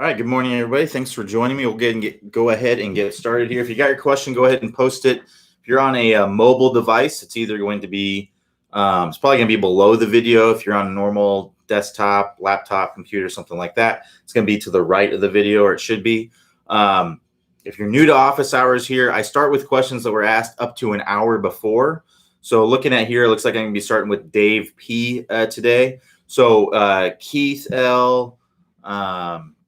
All right, good morning, everybody. Thanks for joining me. We'll go ahead and get started here. If you got your question, go ahead and post it. If you're on a mobile device, it's either going to be, it's probably going to be below the video. If you're on a normal desktop, laptop, computer, something like that, it's going to be to the right of the video, or it should be. If you're new to office hours here, I start with questions that were asked up to an hour before. So looking at here, it looks like I'm going to be starting with Dave P today. So Keith L.,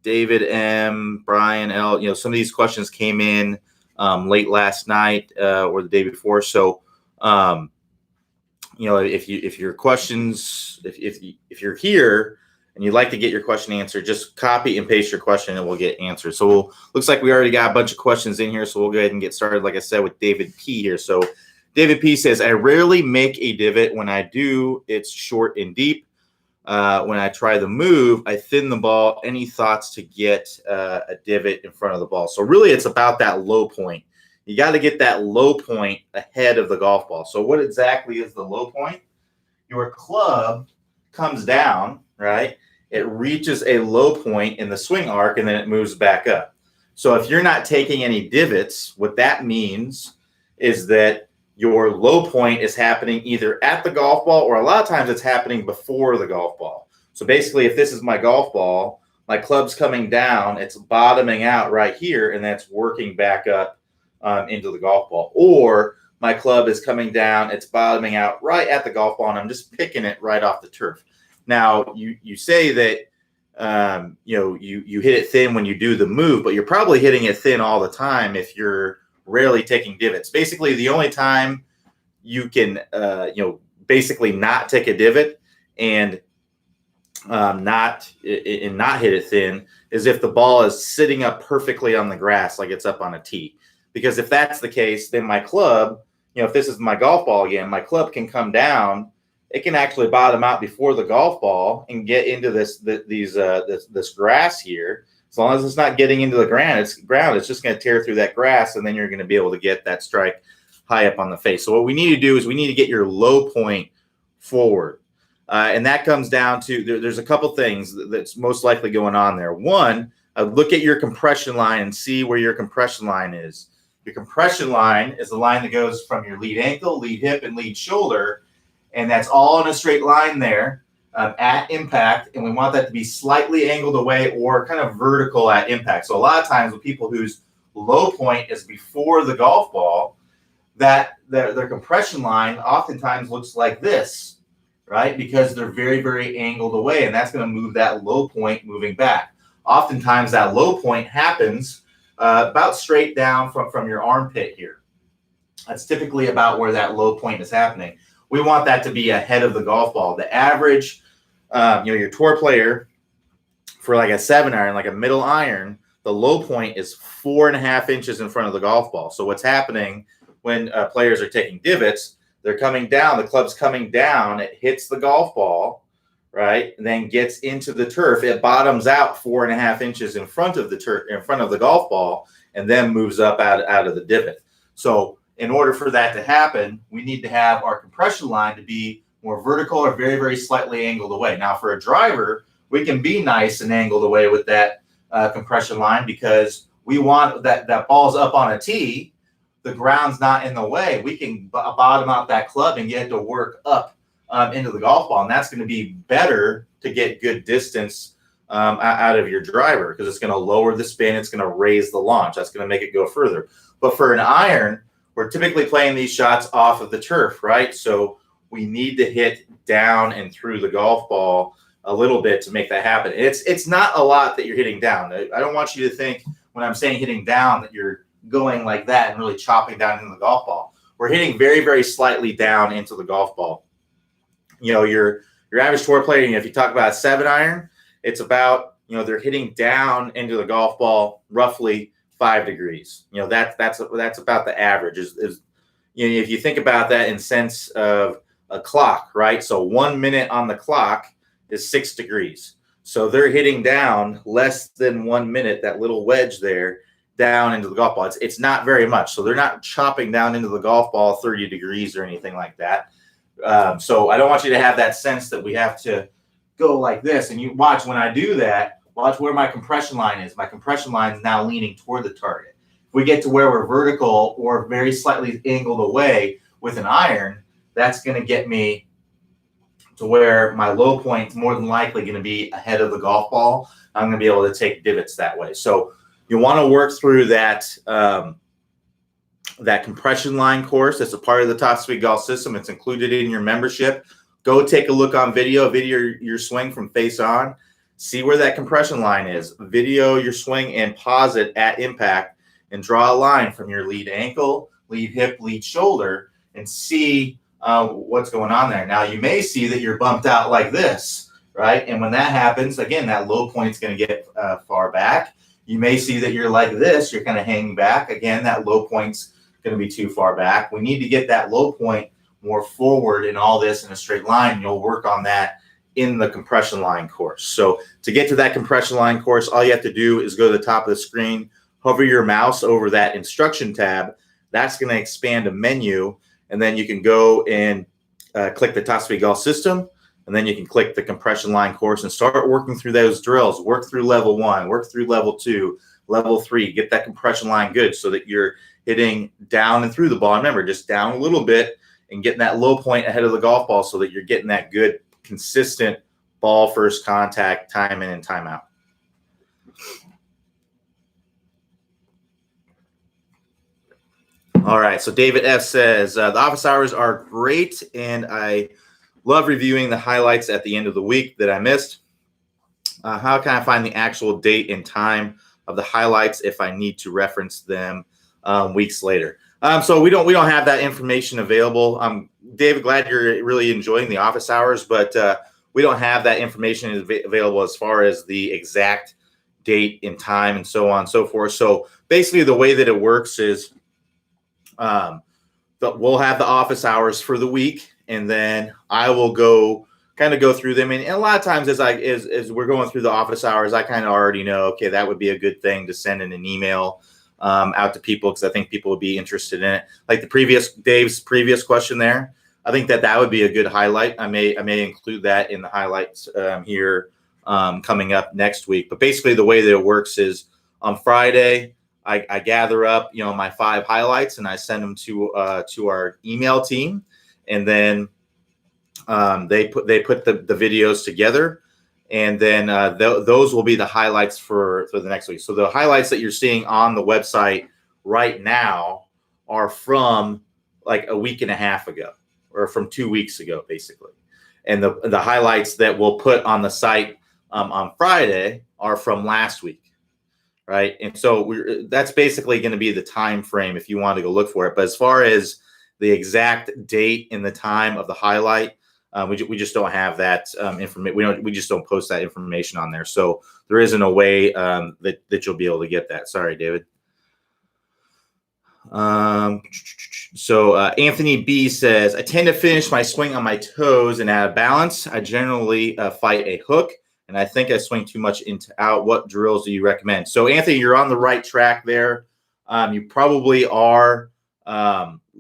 David M., Brian L., some of these questions came in late last night or the day before. So, if your questions, if you're here and you'd like to get your question answered, just copy and paste your question and we'll get answered. So looks like we already got a bunch of questions in here. So we'll go ahead and get started, like I said, with David P here. So David P says, I rarely make a divot. When I do, it's short and deep. When I try the move, I thin the ball. Any thoughts to get a divot in front of the ball? So really, it's about that low point. You got to get that low point ahead of the golf ball. So what exactly is the low point? Your club comes down, right? It reaches a low point in the swing arc, and then it moves back up. So if you're not taking any divots, what that means is that your low point is happening either at the golf ball, or a lot of times it's happening before the golf ball. So basically, if this is my golf ball, my club's coming down, it's bottoming out right here, and that's working back up into the golf ball. Or my club is coming down, it's bottoming out right at the golf ball, and I'm just picking it right off the turf. Now, you say that you hit it thin when you do the move, but you're probably hitting it thin all the time if you're rarely taking divots. Basically, the only time you can, basically not take a divot and not hit it thin is if the ball is sitting up perfectly on the grass, like it's up on a tee. Because if that's the case, then my club, if this is my golf ball again, my club can come down. It can actually bottom out before the golf ball and get into this grass here. As long as it's not getting into the ground, it's just going to tear through that grass, and then you're going to be able to get that strike high up on the face. So what we need to do is we need to get your low point forward. And that comes down to, there's a couple things that's most likely going on there. One, look at your compression line and see where your compression line is. Your compression line is the line that goes from your lead ankle, lead hip, and lead shoulder, and that's all in a straight line there. At impact, and we want that to be slightly angled away or kind of vertical at impact. So a lot of times with people whose low point is before the golf ball, that their compression line oftentimes looks like this, right? Because they're very, very angled away, and that's going to move that low point moving back. Oftentimes that low point happens about straight down from your armpit here. That's typically about where that low point is happening. We want that to be ahead of the golf ball. The average, your tour player for like a 7-iron, like a middle iron, the low point is 4.5 inches in front of the golf ball. So what's happening when players are taking divots, they're coming down, the club's coming down, it hits the golf ball, right? And then gets into the turf. It bottoms out 4.5 inches in front of the turf, in front of the golf ball, and then moves up out of the divot. So in order for that to happen, we need to have our compression line to be more vertical or very, very slightly angled away. Now, for a driver, we can be nice and angled away with that compression line because we want that ball's up on a tee, the ground's not in the way. We can bottom out that club and get it to work up into the golf ball, and that's going to be better to get good distance out of your driver because it's going to lower the spin, it's going to raise the launch, that's going to make it go further. But for an iron, we're typically playing these shots off of the turf, right? So we need to hit down and through the golf ball a little bit to make that happen. It's not a lot that you're hitting down. I don't want you to think when I'm saying hitting down that you're going like that and really chopping down into the golf ball. We're hitting very, very slightly down into the golf ball. Your average tour player, if you talk about a 7-iron, it's about, they're hitting down into the golf ball roughly 5 degrees. That's about the average. Is if you think about that in sense of a clock, right? So 1 minute on the clock is 6 degrees. So they're hitting down less than 1 minute, that little wedge there, down into the golf ball. It's not very much. So they're not chopping down into the golf ball 30 degrees or anything like that. So I don't want you to have that sense that we have to go like this. And you watch when I do that, watch where my compression line is. My compression line is now leaning toward the target. If we get to where we're vertical or very slightly angled away with an iron, that's going to get me to where my low point is more than likely going to be ahead of the golf ball. I'm going to be able to take divots that way. So you want to work through that that compression line course. It's a part of the Top Speed Golf system. It's included in your membership. Go take a look on video your swing from face on. See where that compression line is. Video your swing and pause it at impact and draw a line from your lead ankle, lead hip, lead shoulder, and see what's going on there. Now, you may see that you're bumped out like this, right? And when that happens, again, that low point is going to get far back. You may see that you're like this. You're kind of hanging back. Again, that low point's going to be too far back. We need to get that low point more forward in all this in a straight line. You'll work on that in the compression line course. So to get to that compression line course, all you have to do is go to the top of the screen, hover your mouse over that instruction tab. That's going to expand a menu, and then you can go and click the Top Speed Golf system, and then you can click the compression line course and start working through those drills. Work through level 1, work through level 2, level 3. Get that compression line good so that you're hitting down and through the ball. Remember, just down a little bit and getting that low point ahead of the golf ball so that you're getting that good, consistent ball first contact, time in and time out. All right, so David F. says, the office hours are great, and I love reviewing the highlights at the end of the week that I missed. How can I find the actual date and time of the highlights if I need to reference them weeks later? So we don't have that information available. David, glad you're really enjoying the office hours, but we don't have that information available as far as the exact date and time and so on and so forth. So basically the way that it works is we'll have the office hours for the week, and then I will go through them. And a lot of times as we're going through the office hours, I kind of already know, okay, that would be a good thing to send in an email out to people, because I think people would be interested in it. Like Dave's previous question there, I think that would be a good highlight. I may include that in the highlights here coming up next week. But basically the way that it works is on Friday, I gather up, my 5 highlights, and I send them to our email team, and then they put the videos together, and then those will be the highlights for the next week. So the highlights that you're seeing on the website right now are from like a week and a half ago, or from 2 weeks ago, basically. And the highlights that we'll put on the site on Friday are from last week. Right. And so that's basically going to be the time frame if you want to go look for it. But as far as the exact date and the time of the highlight, we just don't have that information. We just don't post that information on there. So there isn't a way that you'll be able to get that. Sorry, David. So Anthony B says, I tend to finish my swing on my toes and out of balance. I generally fight a hook, and I think I swing too much into out. What drills do you recommend? So Anthony, you're on the right track there. You probably are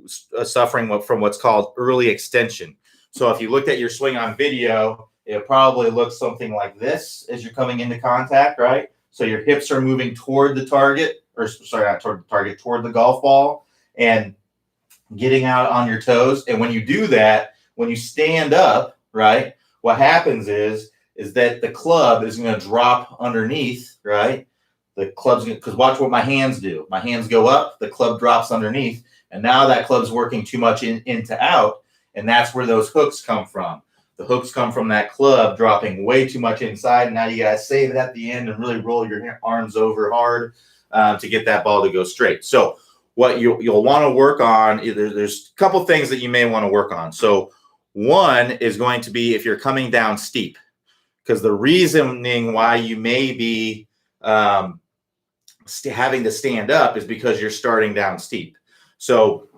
suffering from what's called early extension. So if you looked at your swing on video, it probably looks something like this as you're coming into contact, right? So your hips are moving toward the target, or sorry, not toward the target, toward the golf ball, and getting out on your toes. And when you do that, when you stand up, right, what happens is that the club is going to drop underneath, right? The club's going to, because watch what my hands do. My hands go up, the club drops underneath, and now that club's working too much into out, and that's where those hooks come from. The hooks come from that club dropping way too much inside, and now you got to save it at the end and really roll your arms over hard to get that ball to go straight. So what you'll want to work on, there's a couple things that you may want to work on. So one is going to be if you're coming down steep, because the reasoning why you may be having to stand up is because you're starting down steep. So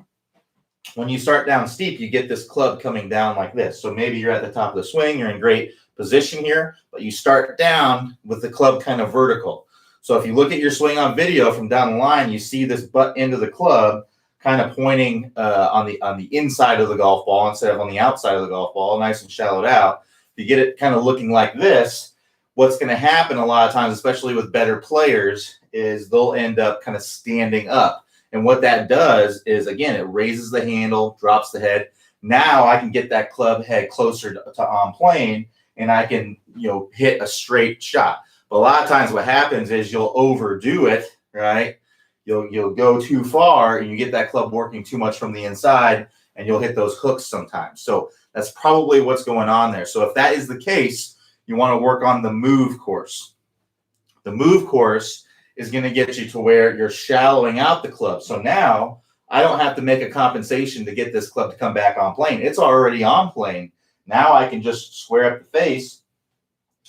when you start down steep, you get this club coming down like this. So maybe you're at the top of the swing, you're in great position here, but you start down with the club kind of vertical. So if you look at your swing on video from down the line, you see this butt end of the club kind of pointing on the inside of the golf ball instead of on the outside of the golf ball, nice and shallowed out. You get it kind of looking like this. what's going to happen a lot of times, especially with better players, is they'll end up kind of standing up. And what that does is, again, it raises the handle, drops the head. Now I can get that club head closer to on plane, and I can, hit a straight shot. But a lot of times what happens is you'll overdo it, right? You'll go too far, and you get that club working too much from the inside, and you'll hit those hooks sometimes. So that's probably what's going on there. So if that is the case, you want to work on the move course. The move course is going to get you to where you're shallowing out the club. So now I don't have to make a compensation to get this club to come back on plane. It's already on plane. Now I can just square up the face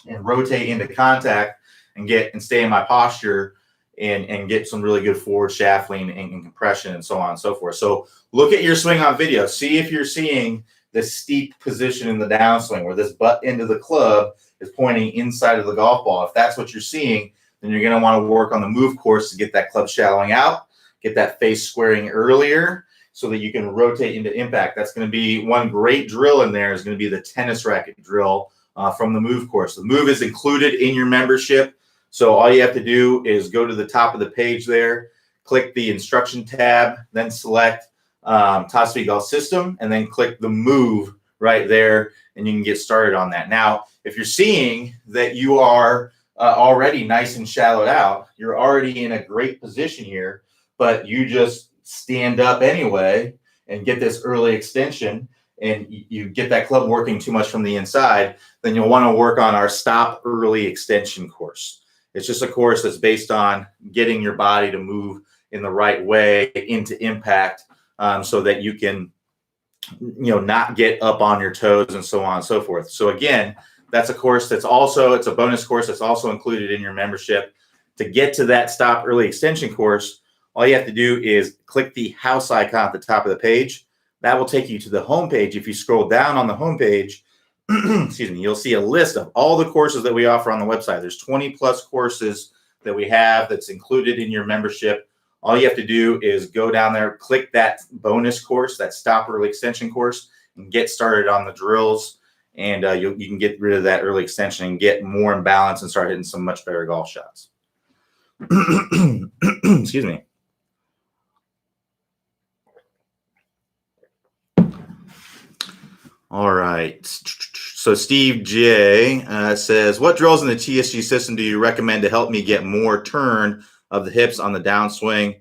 and rotate into contact and stay in my posture and get some really good forward shaft lean and compression and so on and so forth. So look at your swing on video. See if you're seeing this steep position in the downswing where this butt end of the club is pointing inside of the golf ball. If that's what you're seeing, then you're going to want to work on the move course to get that club shallowing out, get that face squaring earlier so that you can rotate into impact. That's going to be one great drill in there is going to be the tennis racket drill from the move course. The move is included in your membership. So all you have to do is go to the top of the page there, click the instruction tab, then select Top Speed Golf System, and then click the move right there, and you can get started on that. Now, if you're seeing that you are already nice and shallowed out, you're already in a great position here, but you just stand up anyway and get this early extension, and you get that club working too much from the inside, then you'll want to work on our Stop Early Extension course. It's just a course that's based on getting your body to move in the right way into impact so that you can, not get up on your toes and so on and so forth. So again, that's a course it's a bonus course that's also included in your membership. To get to that Stop Early Extension course, all you have to do is click the house icon at the top of the page. That will take you to the home page. If you scroll down on the home page, excuse me, you'll see a list of all the courses that we offer on the website. There's 20 plus courses that we have that's included in your membership. All you have to do is go down there, click that bonus course, that Stop Early Extension course, and get started on the drills. And you can get rid of that early extension and get more in balance and start hitting some much better golf shots. Excuse me. All right. So Steve J says, what drills in the TSG system do you recommend to help me get more turn of the hips on the downswing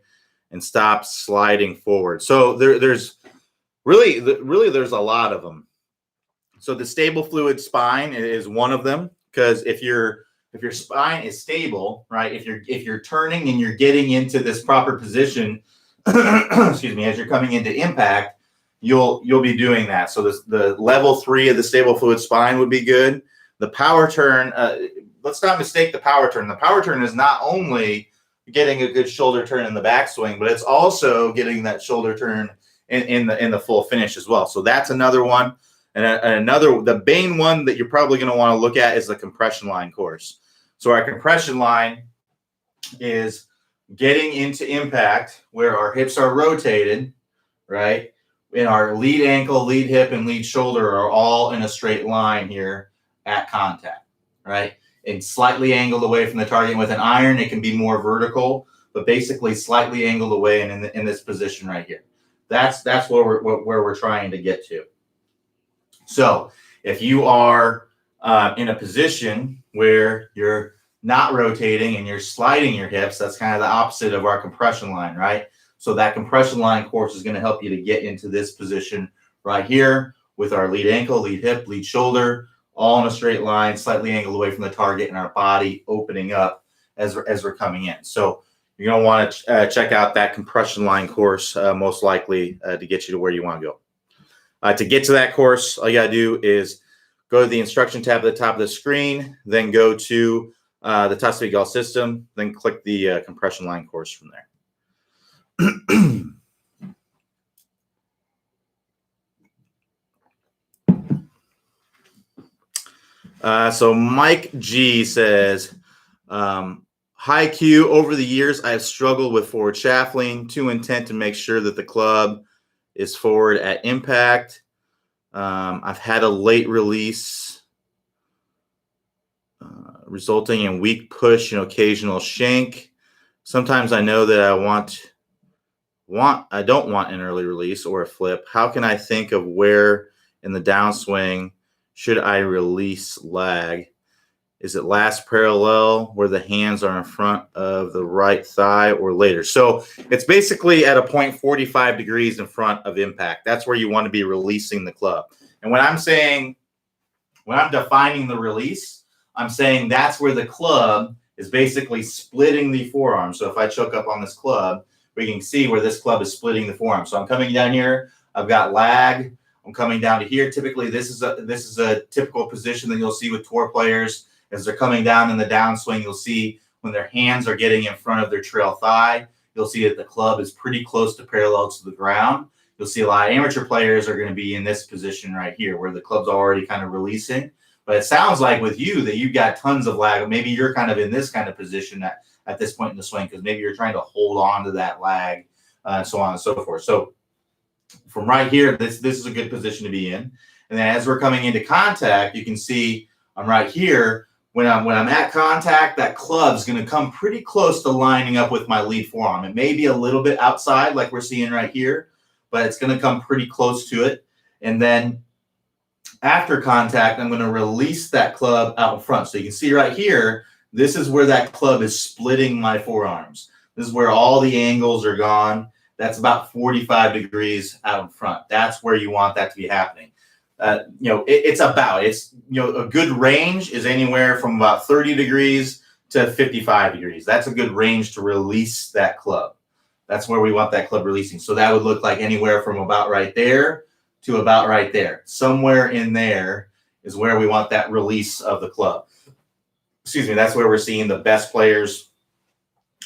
and stop sliding forward? So there's really there's a lot of them. So the stable fluid spine is one of them, because if your spine is stable, right? If you're turning and you're getting into this proper position, excuse me, as you're coming into impact, you'll be doing that. So the level 3 of the stable fluid spine would be good. The power turn, let's not mistake the power turn. The power turn is not only getting a good shoulder turn in the backswing, but it's also getting that shoulder turn in the full finish as well. So that's another one. And the main one that you're probably going to want to look at is the compression line course. So our compression line is getting into impact where our hips are rotated, right? And our lead ankle, lead hip, and lead shoulder are all in a straight line here at contact, right? And slightly angled away from the target. With an iron, it can be more vertical, but basically slightly angled away and in this position right here. That's where we're trying to get to. So if you are in a position where you're not rotating and you're sliding your hips, that's kind of the opposite of our compression line, right? So that compression line course is going to help you to get into this position right here with our lead ankle, lead hip, lead shoulder, all in a straight line, slightly angled away from the target, and our body opening up as we're coming in. So you're going to want to check out that compression line course most likely to get you to where you want to go. To get to that course, all you got to do is go to the instruction tab at the top of the screen, then go to the Top Speed Golf System, then click the compression line course from there. So Mike G says, hi Q, over the years, I have struggled with forward shaft lean, too intent to make sure that the club is forward at impact. I've had a late release. resulting in weak push and occasional shank. Sometimes I know that I don't want an early release or a flip. How can I think of where in the downswing should I release lag? Is it last parallel where the hands are in front of the right thigh or later? So it's basically at a point 45 degrees in front of impact. That's where you want to be releasing the club. And when I'm defining the release, I'm saying that's where the club is basically splitting the forearm. So if I choke up on this club, we can see where this club is splitting the forearm. So I'm coming down here, I've got lag. I'm coming down to here. Typically, this is a typical position that you'll see with tour players. As they're coming down in the downswing, you'll see when their hands are getting in front of their trail thigh, you'll see that the club is pretty close to parallel to the ground. You'll see a lot of amateur players are going to be in this position right here where the club's already kind of releasing. But it sounds like with you that you've got tons of lag. Maybe you're kind of in this kind of position at this point in the swing because maybe you're trying to hold on to that lag, so on and so forth. So from right here, this is a good position to be in. And then as we're coming into contact, you can see I'm right here. When I'm at contact, that club's going to come pretty close to lining up with my lead forearm. It may be a little bit outside like we're seeing right here, but it's going to come pretty close to it. And then after contact, I'm going to release that club out in front. So you can see right here, this is where that club is splitting my forearms. This is where all the angles are gone. That's about 45 degrees out in front. That's where you want that to be happening. It's a good range is anywhere from about 30 degrees to 55 degrees. That's a good range to release that club. That's where we want that club releasing. So that would look like anywhere from about right there to about right there. Somewhere in there is where we want that release of the club. Excuse me, that's where we're seeing the best players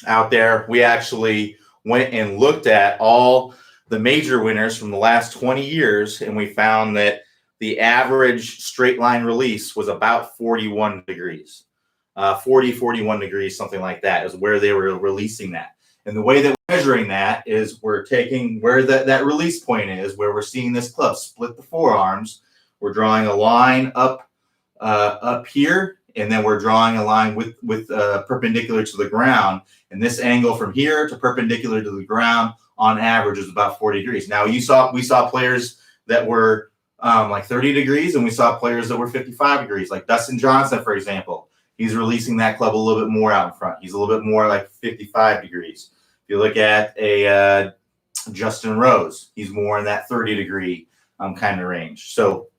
out there. We actually went and looked at all the major winners from the last 20 years, and we found that the average straight line release was about 41 degrees. 41 degrees, something like that, is where they were releasing that. And the way that we're measuring that is we're taking where that release point is, where we're seeing this club split the forearms. We're drawing a line up here, and then we're drawing a line with perpendicular to the ground. And this angle from here to perpendicular to the ground on average is about 40 degrees. Now we saw players that were like 30 degrees, and we saw players that were 55 degrees, like Dustin Johnson, for example. He's releasing that club a little bit more out in front. He's a little bit more like 55 degrees. If you look at a Justin Rose, he's more in that 30 degree kind of range. So,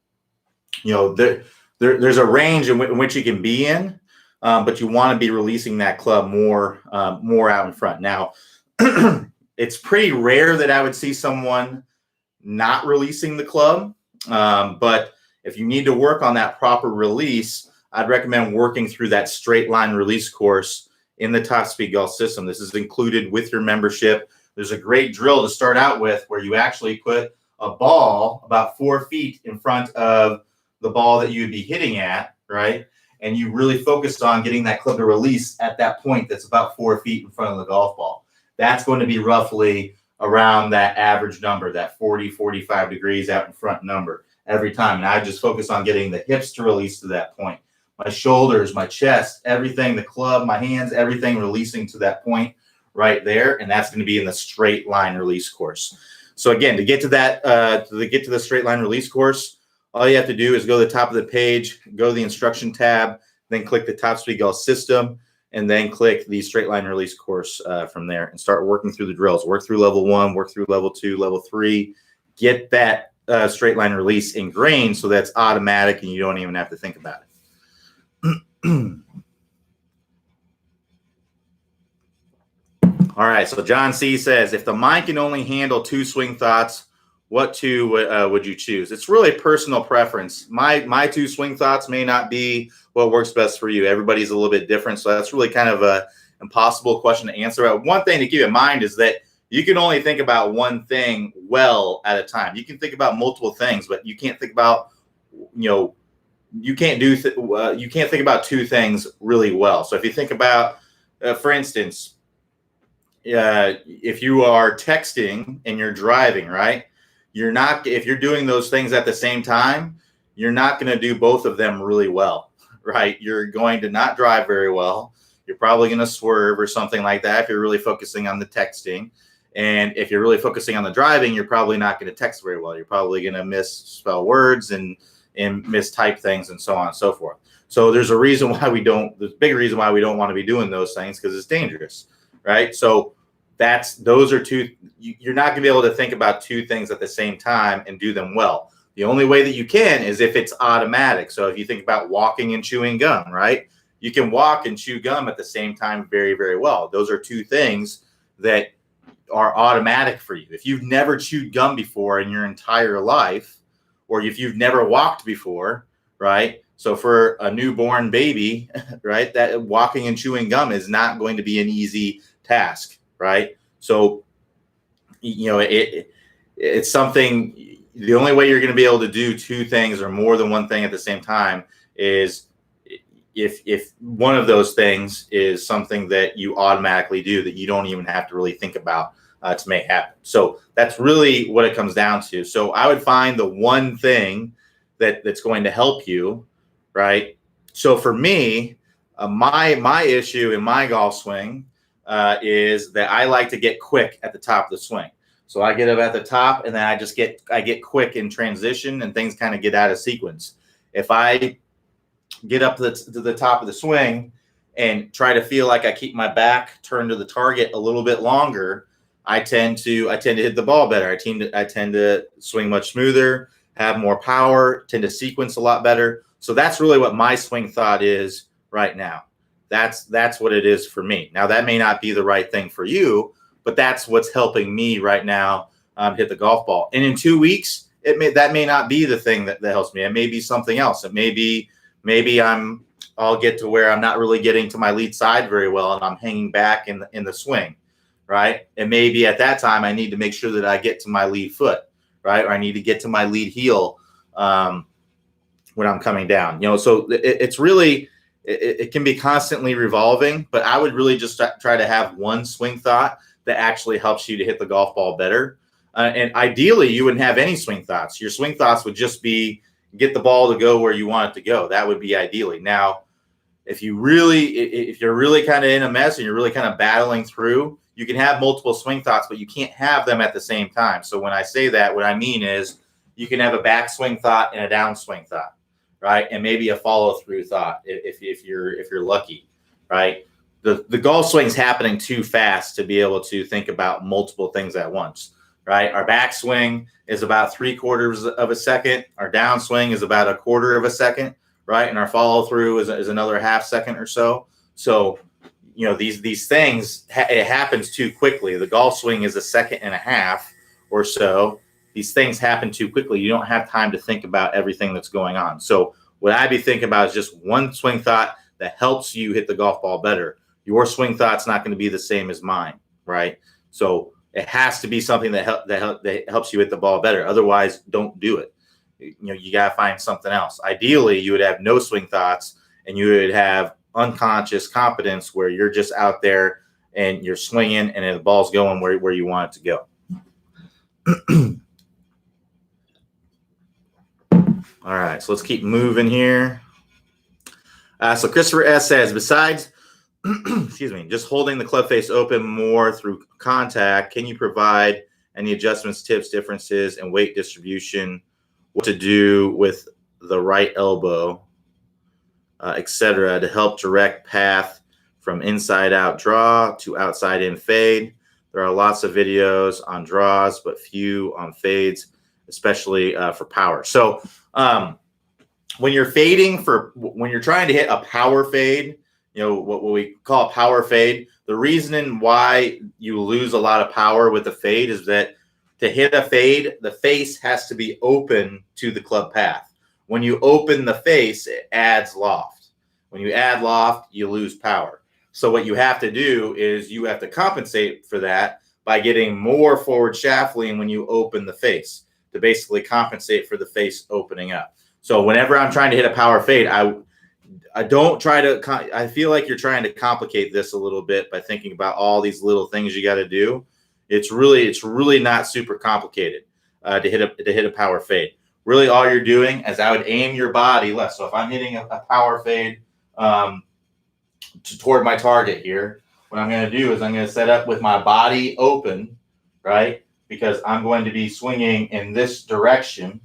there's a range in which you can be in, but you want to be releasing that club more out in front. Now, it's pretty rare that I would see someone not releasing the club. But if you need to work on that proper release, I'd recommend working through that straight line release course in the Top Speed Golf system. This is included with your membership. There's a great drill to start out with where you actually put a ball about 4 feet in front of the ball that you'd be hitting at, right? And you really focused on getting that club to release at that point that's about 4 feet in front of the golf ball. That's going to be roughly around that average number, that 40, 45 degrees out in front number every time. And I just focus on getting the hips to release to that point. My shoulders, my chest, everything, the club, my hands, everything releasing to that point right there. And that's going to be in the straight line release course. So again, to get to that, to get to the straight line release course, all you have to do is go to the top of the page, go to the instruction tab, then click the Top Speed Golf system, and then click the straight line release course from there and start working through the drills. Work through level 1, work through level 2, level 3, get that straight line release ingrained so that's automatic and you don't even have to think about it. All right, so John C says, if the mind can only handle 2 swing thoughts, what 2 would you choose? It's really personal preference. My 2 swing thoughts may not be what works best for you. Everybody's a little bit different, so that's really kind of an impossible question to answer. One thing to keep in mind is that you can only think about one thing well at a time. You can think about multiple things, but you can't think about, you can't think about 2 things really well. So if you think about, for instance, if you are texting and you're driving, right? If you're doing those things at the same time, you're not going to do both of them really well, right? You're going to not drive very well. You're probably going to swerve or something like that if you're really focusing on the texting. And if you're really focusing on the driving, you're probably not going to text very well. You're probably going to misspell words and mistype things and so on and so forth. So there's a reason why there's a big reason why we don't want to be doing those things, because it's dangerous, right? So those are two, you're not going to be able to think about two things at the same time and do them well. The only way that you can is if it's automatic. So if you think about walking and chewing gum, right? You can walk and chew gum at the same time very, very well. Those are two things that are automatic for you. If you've never chewed gum before in your entire life, or if you've never walked before, right? So for a newborn baby, right, that walking and chewing gum is not going to be an easy task, right? So, it's something, the only way you're going to be able to do two things or more than one thing at the same time is if one of those things is something that you automatically do that you don't even have to really think about to make happen. So that's really what it comes down to. So I would find the one thing that's going to help you, right? So for me, my issue in my golf swing is that I like to get quick at the top of the swing. So I get up at the top and then I get quick in transition and things kind of get out of sequence. If I get up to the top of the swing and try to feel like I keep my back turned to the target a little bit longer, I tend to hit the ball better. I tend to swing much smoother, have more power, tend to sequence a lot better. So that's really what my swing thought is right now. That's what it is for me. Now that may not be the right thing for you, but that's what's helping me right now hit the golf ball. And in 2 weeks, that may not be the thing that helps me. It may be something else. It may be I'll get to where I'm not really getting to my lead side very well, and I'm hanging back in the swing, right? And maybe at that time I need to make sure that I get to my lead foot, right? Or I need to get to my lead heel when I'm coming down. So it's really it can be constantly revolving, but I would really just try to have one swing thought that actually helps you to hit the golf ball better. And ideally, you wouldn't have any swing thoughts. Your swing thoughts would just be get the ball to go where you want it to go. That would be ideally. Now, if you're really kind of in a mess and you're really kind of battling through, you can have multiple swing thoughts, but you can't have them at the same time. So when I say that, what I mean is you can have a backswing thought and a downswing thought, right? And maybe a follow through thought if you're lucky, right? The golf swing's happening too fast to be able to think about multiple things at once, right? Our backswing is about 3/4 of a second. Our downswing is about 1/4 of a second, right? And our follow through is another half second or so. So, these things, it happens too quickly. The golf swing is 1.5 seconds or so. These things happen too quickly. You don't have time to think about everything that's going on. So what I'd be thinking about is just one swing thought that helps you hit the golf ball better. Your swing thought's not going to be the same as mine, right? So it has to be something that helps you hit the ball better. Otherwise, don't do it. You got to find something else. Ideally, you would have no swing thoughts and you would have unconscious competence where you're just out there and you're swinging and the ball's going where you want it to go. All right, so let's keep moving here. So Christopher S. says, besides, excuse me, just holding the club face open more through contact, can you provide any adjustments, tips, differences, and weight distribution, what to do with the right elbow, etc., to help direct path from inside out draw to outside in fade? There are lots of videos on draws, but few on fades, especially for power. So when you're when you're trying to hit a power fade, what we call a power fade, the reason why you lose a lot of power with the fade is that to hit a fade, the face has to be open to the club path. When you open the face, it adds loft. When you add loft, you lose power. So what you have to do is you have to compensate for that by getting more forward shaft lean when you open the face to basically compensate for the face opening up. So whenever I'm trying to hit a power fade, I don't try to, I feel like you're trying to complicate this a little bit by thinking about all these little things you got to do. It's really not super complicated to hit a power fade. really all you're doing is I would aim your body left. So if I'm hitting a power fade toward my target here, what I'm going to do is I'm going to set up with my body open, right? Because I'm going to be swinging in this direction,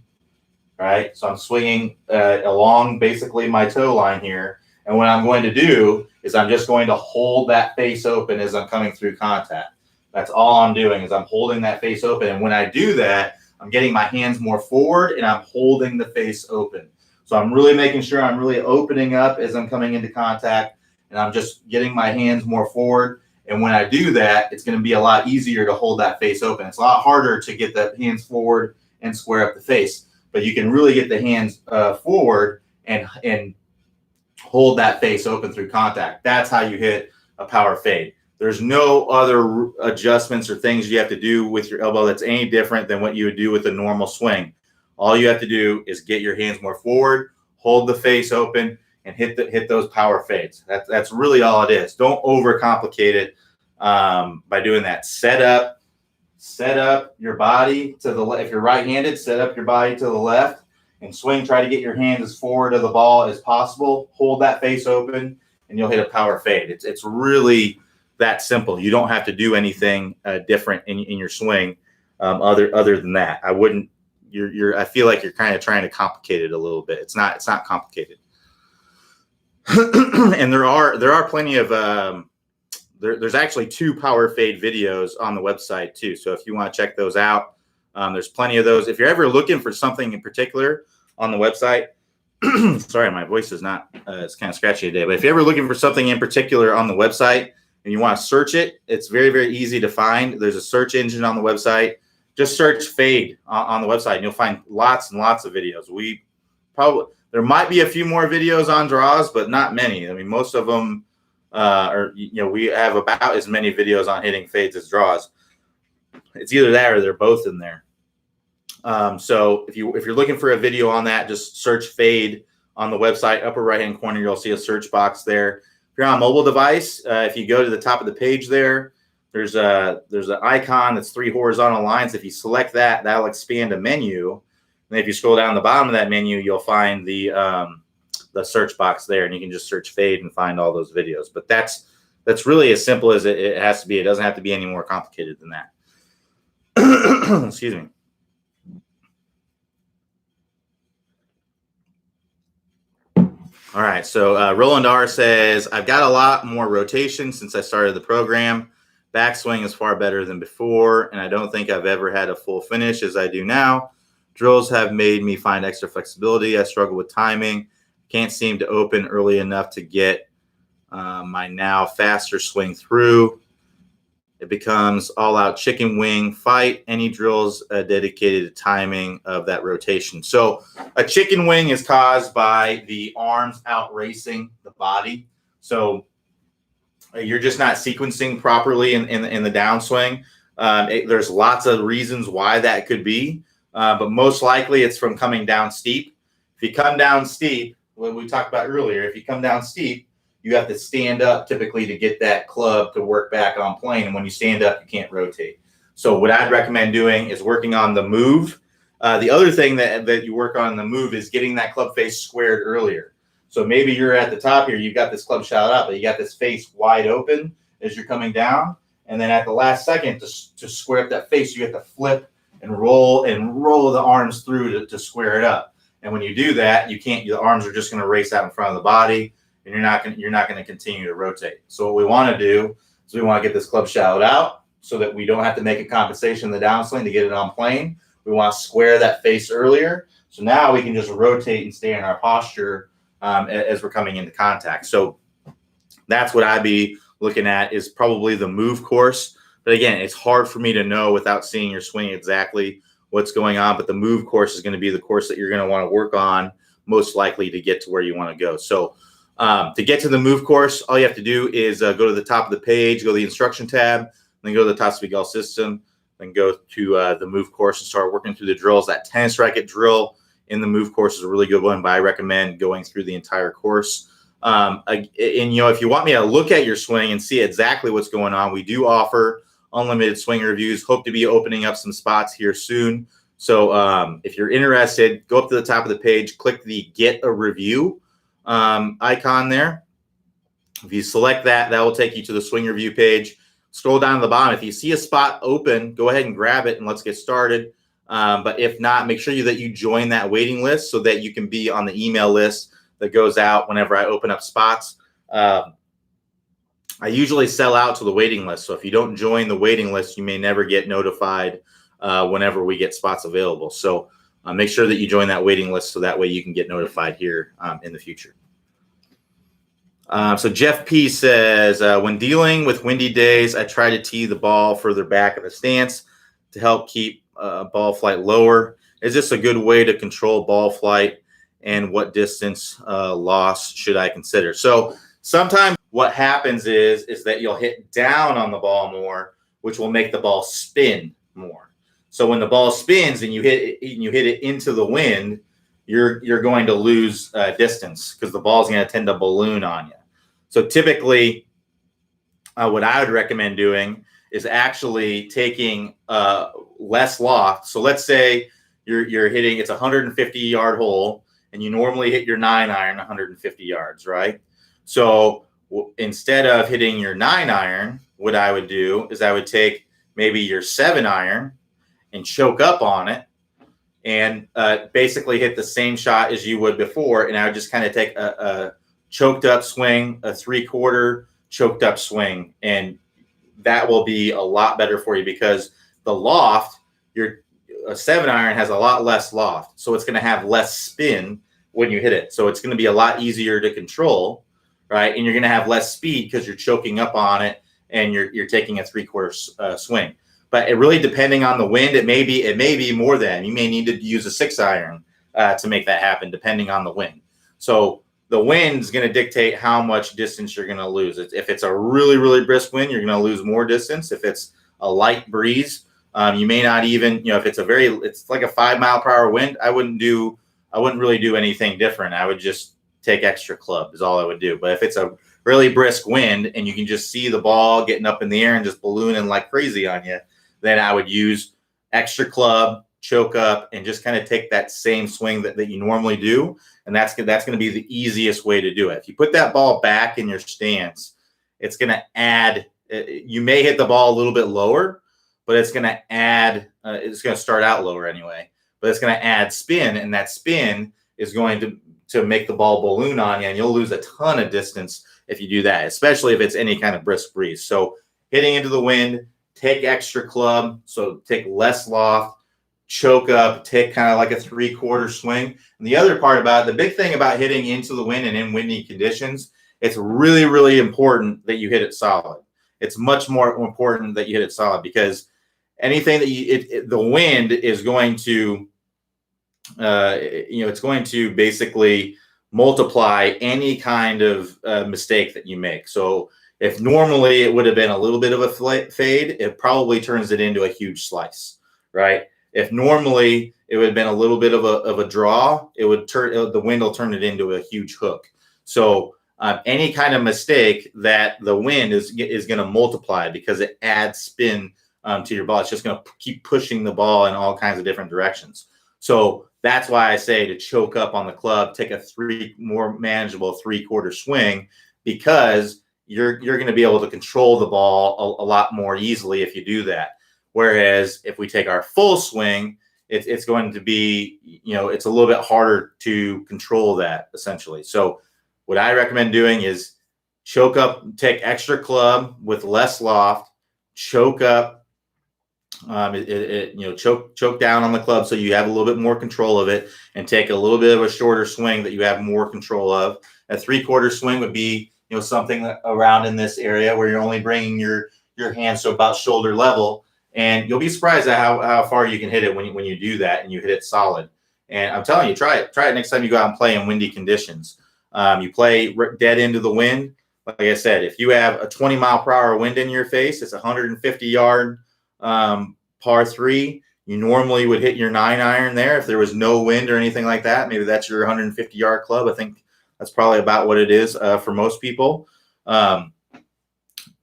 right? So I'm swinging along basically my toe line here. And what I'm going to do is I'm just going to hold that face open as I'm coming through contact. That's all I'm doing is I'm holding that face open. And when I do that, I'm getting my hands more forward and I'm holding the face open. So I'm really making sure I'm really opening up as I'm coming into contact, and I'm just getting my hands more forward. And when I do that, it's going to be a lot easier to hold that face open. It's a lot harder to get the hands forward and square up the face, but you can really get the hands forward and hold that face open through contact. That's how you hit a power fade. There's no other adjustments or things you have to do with your elbow that's any different than what you would do with a normal swing. All you have to do is get your hands more forward, hold the face open, and hit those power fades. That's really all it is. Don't overcomplicate it by doing that. Set up your body to the left. If you're right-handed, set up your body to the left and swing. Try to get your hands as forward of the ball as possible. Hold that face open, and you'll hit a power fade. It's really that simple. You don't have to do anything different in your swing other than that. I wouldn't. I feel like you're kind of trying to complicate it a little bit. It's not complicated. And there are plenty of there's actually 2 power fade videos on the website too. So if you want to check those out, there's plenty of those. If you're ever looking for something in particular on the website, sorry, my voice is not it's kind of scratchy today. But if you're ever looking for something in particular on the website and you want to search it, it's very, very easy to find. There's a search engine on the website. Just search fade on the website and you'll find lots and lots of videos. There might be a few more videos on draws, but not many. I mean, most of them we have about as many videos on hitting fades as draws. It's either that or they're both in there. So if you're looking for a video on that, just search fade on the website. Upper right-hand corner, you'll see a search box there. If you're on a mobile device, if you go to the top of the page there's an icon that's 3 horizontal lines. If you select that, that'll expand a menu. And if you scroll down the bottom of that menu, you'll find the search box there, and you can just search fade and find all those videos. But that's really as simple as it has to be. It doesn't have to be any more complicated than that. Excuse me. All right. So Roland R says, I've got a lot more rotation since I started the program. Backswing is far better than before, and I don't think I've ever had a full finish as I do now. Drills have made me find extra flexibility. I struggle with timing. Can't seem to open early enough to get my now faster swing through. It becomes all-out chicken wing fight. Any drills dedicated to timing of that rotation. So a chicken wing is caused by the arms out racing the body. So you're just not sequencing properly in the downswing. There's lots of reasons why that could be. But most likely it's from coming down steep. If you come down steep, what we talked about earlier, if you come down steep, you have to stand up typically to get that club to work back on plane. And when you stand up, you can't rotate. So what I'd recommend doing is working on the move. The other thing that you work on in the move is getting that club face squared earlier. So maybe you're at the top here, you've got this club shot up, but you got this face wide open as you're coming down. And then at the last second to square up that face, you have to flip and roll the arms through to square it up. And when you do that, you can't. The arms are just going to race out in front of the body, and you're not going to continue to rotate. So what we want to do is we want to get this club shot out so that we don't have to make a compensation in the downswing to get it on plane. We want to square that face earlier. So now we can just rotate and stay in our posture as we're coming into contact. So that's what I'd be looking at, is probably the move course. But again, it's hard for me to know without seeing your swing exactly what's going on. But the move course is going to be the course that you're going to want to work on most likely to get to where you want to go. So to get to the move course, all you have to do is go to the top of the page, go to the instruction tab, then go to the Top Speed Golf System, then go to the move course and start working through the drills. That tennis racket drill in the move course is a really good one, but I recommend going through the entire course. And if you want me to look at your swing and see exactly what's going on, we do offer unlimited swing reviews. Hope to be opening up some spots here soon So if you're interested, go up to the top of the page, click the Get a Review icon there. If you select that, that will take you to the swing review page. Scroll down to the bottom. If you see a spot open, go ahead and grab it and let's get started. But if not, make sure that you join that waiting list so that you can be on the email list that goes out whenever I open up spots. I usually sell out to the waiting list. So if you don't join the waiting list, you may never get notified whenever we get spots available. So make sure that you join that waiting list so that way you can get notified here in the future. So Jeff P says, when dealing with windy days, I try to tee the ball further back in the stance to help keep ball flight lower. Is this a good way to control ball flight, and what distance loss should I consider? So sometimes what happens is that you'll hit down on the ball more, which will make the ball spin more. So when the ball spins and you hit it into the wind, you're going to lose distance because the ball is going to tend to balloon on you. So typically, what I would recommend doing is actually taking less loft. So let's say you're hitting, it's a 150-yard hole, and you normally hit your 9-iron 150 yards, right? So instead of hitting your 9-iron, what I would do is I would take maybe your 7-iron and choke up on it and basically hit the same shot as you would before. And I would just kind of take a choked up swing, a 3/4 choked up swing. And that will be a lot better for you because the loft, a 7-iron has a lot less loft. So it's going to have less spin when you hit it. So it's going to be a lot easier to control, right? And you're going to have less speed because you're choking up on it and you're taking a 3/4 swing. But it really, depending on the wind, it may be more than. You may need to use a 6-iron to make that happen, depending on the wind. So the wind is going to dictate how much distance you're going to lose. If it's a really, really brisk wind, you're going to lose more distance. If it's a light breeze, you may not even, if it's like a 5-mile-per-hour wind, I wouldn't really do anything different. I would just take extra club is all I would do. But if it's a really brisk wind and you can just see the ball getting up in the air and just ballooning like crazy on you, then I would use extra club, choke up, and just kind of take that same swing that you normally do. And that's going to be the easiest way to do it. If you put that ball back in your stance, it's going to add, you may hit the ball a little bit lower, but it's going to add, it's going to start out lower anyway, but it's going to add spin. And that spin is going to make the ball balloon on you, and you'll lose a ton of distance if you do that, especially if it's any kind of brisk breeze. So hitting into the wind, take extra club, so take less loft, choke up, take kind of like a 3/4 swing. And the other part about it, the big thing about hitting into the wind and in windy conditions, it's really, really important that you hit it solid. It's much more important that you hit it solid because anything that the wind is going to, it's going to basically multiply any kind of mistake that you make. So if normally it would have been a little bit of a fade, it probably turns it into a huge slice, right? If normally it would have been a little bit of a draw, it would the wind will turn it into a huge hook. So any kind of mistake that the wind is going to multiply because it adds spin to your ball. It's just going to keep pushing the ball in all kinds of different directions. So that's why I say to choke up on the club, take a more manageable 3/4 swing, because you're going to be able to control the ball a lot more easily if you do that. Whereas if we take our full swing, it's going to be, it's a little bit harder to control that essentially. So what I recommend doing is choke up, take extra club with less loft, choke up, choke down on the club so you have a little bit more control of it, and take a little bit of a shorter swing that you have more control of. A 3/4 swing would be, something around in this area where you're only bringing your hands to about shoulder level. And you'll be surprised at how far you can hit it when you do that and you hit it solid. And I'm telling you, try it next time you go out and play in windy conditions. You play dead into the wind. Like I said, if you have a 20-mile-per-hour wind in your face, it's a 150-yard par 3. You normally would hit your 9-iron there if there was no wind or anything like that. Maybe that's your 150-yard club. I think that's probably about what it is for most people. Then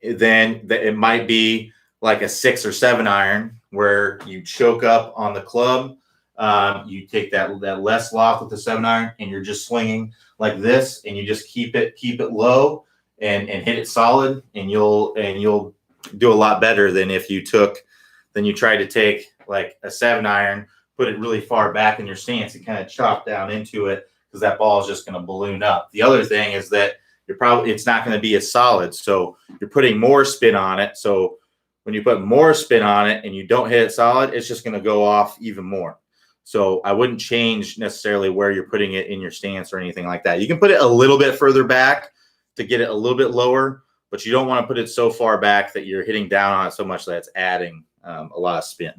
it might be like a 6 or 7-iron where you choke up on the club, You take that less loft with the 7-iron, and you're just swinging like this, and you just keep it low and hit it solid, and you'll do a lot better than if you tried to take like a 7-iron, put it really far back in your stance, and kind of chop down into it, because that ball is just going to balloon up. The other thing is that it's not going to be as solid, so you're putting more spin on it. So when you put more spin on it and you don't hit it solid, it's just going to go off even more. So I wouldn't change necessarily where you're putting it in your stance or anything like that. You can put it a little bit further back to get it a little bit lower, but you don't want to put it so far back that you're hitting down on it so much that it's adding a lot of spin.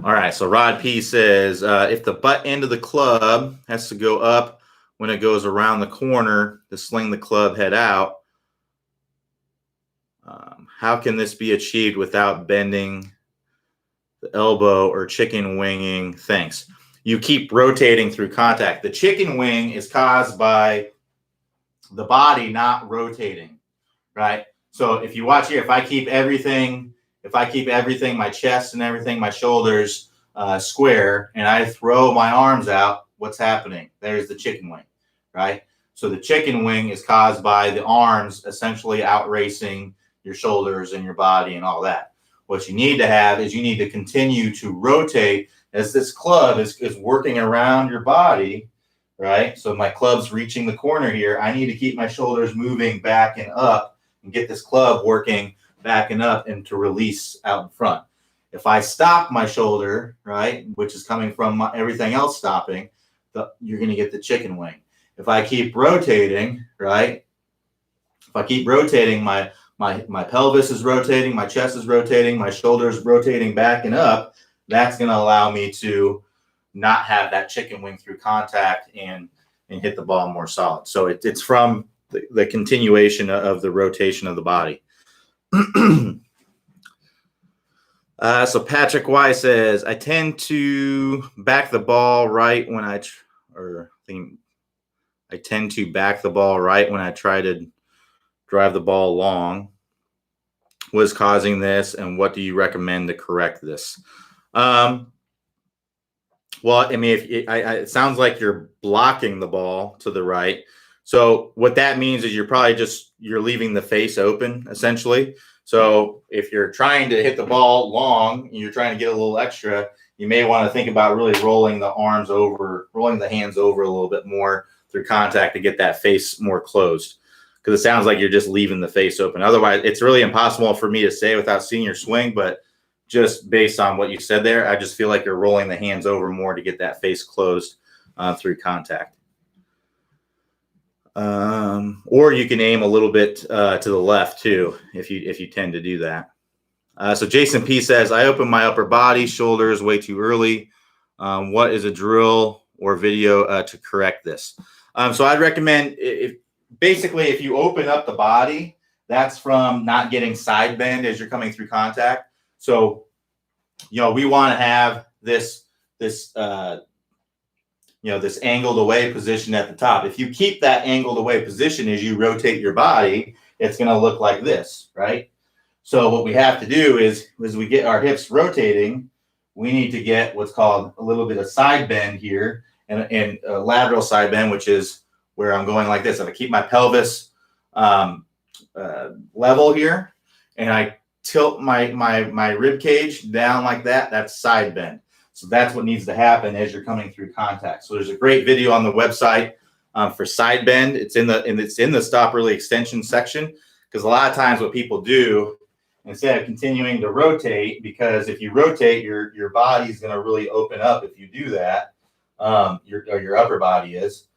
All right, so Rod P says, if the butt end of the club has to go up when it goes around the corner to sling the club head out, how can this be achieved without bending the elbow or chicken winging? Thanks. You keep rotating through contact. The chicken wing is caused by the body not rotating, right? So if you watch here, if I keep everything, my chest and everything, my shoulders square, and I throw my arms out, what's happening? There's the chicken wing, right? So the chicken wing is caused by the arms essentially outracing your shoulders and your body and all that. What you need to have is you need to continue to rotate as this club is working around your body, right? So my club's reaching the corner here. I need to keep my shoulders moving back and up and get this club working back and up and to release out in front. If I stop my shoulder, right, which is coming from everything else stopping, you're going to get the chicken wing. If I keep rotating, right, if I keep rotating, my pelvis is rotating, my chest is rotating, my shoulders rotating back and up, that's going to allow me to not have that chicken wing through contact and hit the ball more solid. So it's from the continuation of the rotation of the body. So Patrick Y says, I tend to back the ball right when I try to drive the ball long. What is causing this, and what do you recommend to correct this? Well, I mean, it sounds like you're blocking the ball to the right. So what that means is you're leaving the face open, essentially. So if you're trying to hit the ball long and you're trying to get a little extra, you may want to think about really rolling the hands over a little bit more through contact to get that face more closed. Because it sounds like you're just leaving the face open. Otherwise, it's really impossible for me to say without seeing your swing, but just based on what you said there, I just feel like you're rolling the hands over more to get that face closed through contact. Or you can aim a little bit to the left too, if you tend to do that. So Jason P says, I open my upper body, shoulders way too early. What is a drill or video to correct this? So I'd recommend if you open up the body, that's from not getting side bend as you're coming through contact. So, we want to have this angled away position at the top. If you keep that angled away position as you rotate your body, it's going to look like this, right? So what we have to do is we get our hips rotating, we need to get what's called a little bit of side bend here and a lateral side bend, which is where I'm going like this. If I keep my pelvis level here and I tilt my rib cage down like that, that's side bend. So that's what needs to happen as you're coming through contact. So there's a great video on the website for side bend. It's in the stop early extension section, because a lot of times what people do, instead of continuing to rotate, because if you rotate, your body's going to really open up if you do that. Your upper body is.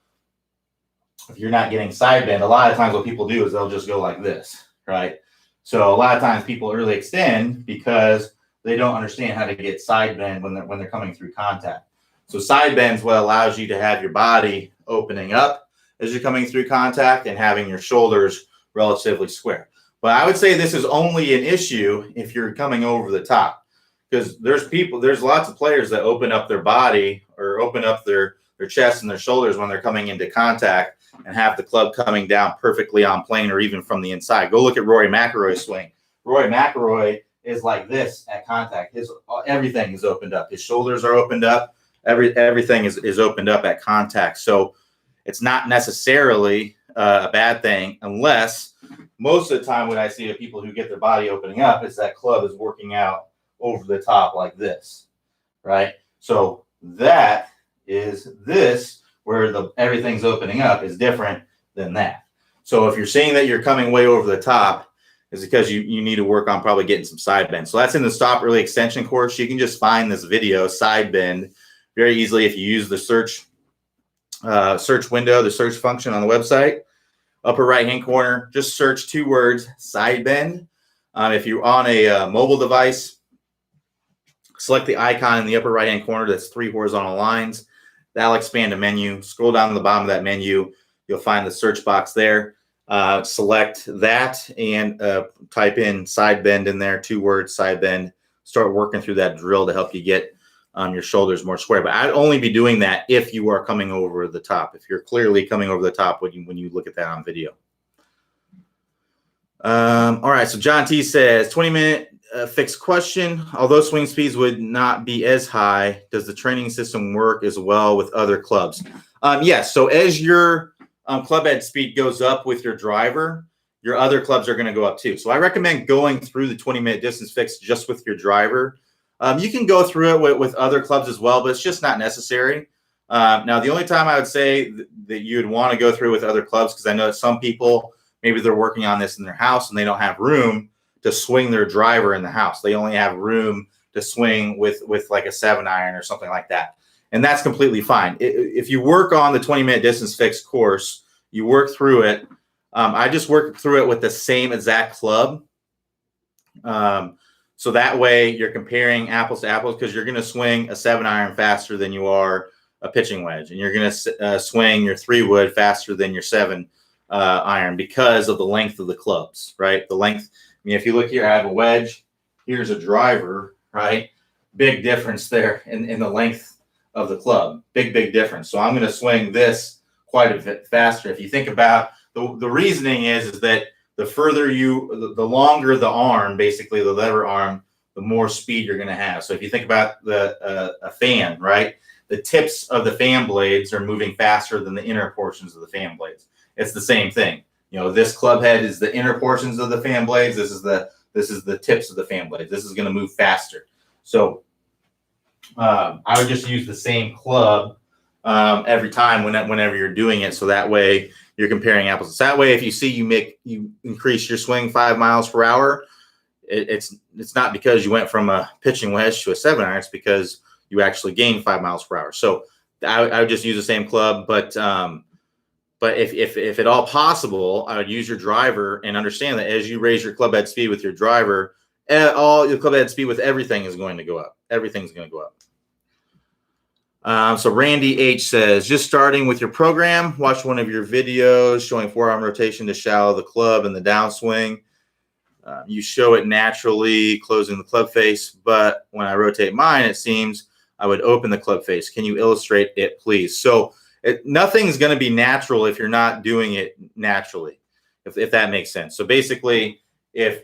If you're not getting side bend, a lot of times what people do is they'll just go like this, right? So a lot of times people early extend because they don't understand how to get side bend when they're coming through contact. So side bend is what allows you to have your body opening up as you're coming through contact and having your shoulders relatively square. But I would say this is only an issue if you're coming over the top, because there's lots of players that open up their body or open up their chest and their shoulders when they're coming into contact and have the club coming down perfectly on plane or even from the inside. Go look at Rory McIlroy's swing. Rory McIlroy is like this at contact. Everything is opened up. His shoulders are opened up. Everything is opened up at contact. So it's not necessarily a bad thing, unless most of the time when I see people who get their body opening up, is that club is working out over the top like this, right? So that is this, where everything's opening up, is different than that. So if you're seeing that you're coming way over the top, is because you need to work on probably getting some side bend. So that's in the Stop Early Extension course. You can just find this video, side bend, very easily if you use the search window, the search function on the website. Upper right-hand corner, just search 2 words, side bend. If you're on a mobile device, select the icon in the upper right-hand corner that's 3 horizontal lines. That'll expand a menu. Scroll down to the bottom of that menu. You'll find the search box there. Select that and type in side bend in there, 2 words, side bend. Start working through that drill to help you get your shoulders more square. But I'd only be doing that if you are coming over the top, if you're clearly coming over the top when you look at that on video. All right, so John T says, 20-minute fixed question. Although swing speeds would not be as high, does the training system work as well with other clubs? Yes, so as your club head speed goes up with your driver, your other clubs are going to go up too. So I recommend going through the 20-minute distance fix just with your driver. You can go through it with other clubs as well, but it's just not necessary. Now, the only time I would say that you'd want to go through with other clubs, because I know that some people, maybe they're working on this in their house and they don't have room to swing their driver in the house. They only have room to swing with like a 7-iron or something like that. And that's completely fine. If you work on the 20-minute distance fix course, you work through it. I just work through it with the same exact club. So that way you're comparing apples to apples, because you're going to swing a 7-iron faster than you are a pitching wedge. And you're going to swing your 3-wood faster than your 7-iron because of the length of the clubs, right? The length. I mean, if you look here, I have a wedge. Here's a driver, right? Big difference there in the length of the club. Big difference. So I'm going to swing this quite a bit faster. If you think about the reasoning is that the further the longer the arm, basically the lever arm, the more speed you're going to have. So if you think about a fan, right? The tips of the fan blades are moving faster than the inner portions of the fan blades. It's the same thing. You know, this club head is the inner portions of the fan blades. This is the tips of the fan blades. This is going to move faster. So I would just use the same club every time whenever you're doing it. So that way you're comparing apples. So that way, if you see you increase your swing 5 miles per hour, it's not because you went from a pitching wedge to a 7-iron. It's because you actually gained 5 miles per hour. So I would just use the same club, but if at all possible, I would use your driver and understand that as you raise your club head speed with your driver, all your club head speed with everything is going to go up. Everything's going to go up. So Randy H says, just starting with your program, watch one of your videos showing forearm rotation to shallow the club and the downswing. You show it naturally, closing the club face, but when I rotate mine, it seems I would open the club face. Can you illustrate it, please? So nothing's going to be natural if you're not doing it naturally, if that makes sense. So basically, if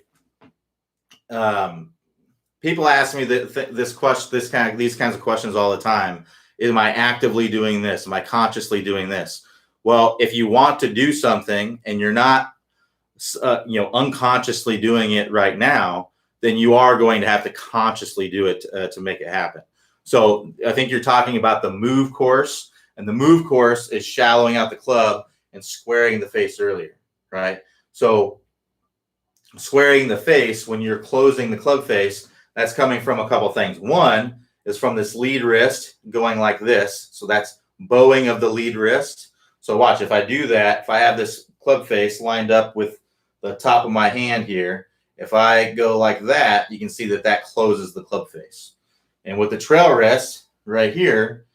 people ask me these kinds of questions all the time, am I actively doing this? Am I consciously doing this? Well, if you want to do something and you're not unconsciously doing it right now, then you are going to have to consciously do it to make it happen. So I think you're talking about the move course, and the move course is shallowing out the club and squaring the face earlier, right? So squaring the face, when you're closing the club face, that's coming from a couple things. One is from this lead wrist going like this. So that's bowing of the lead wrist. So watch, if I do that, if I have this club face lined up with the top of my hand here, if I go like that, you can see that closes the club face. And with the trail wrist right here,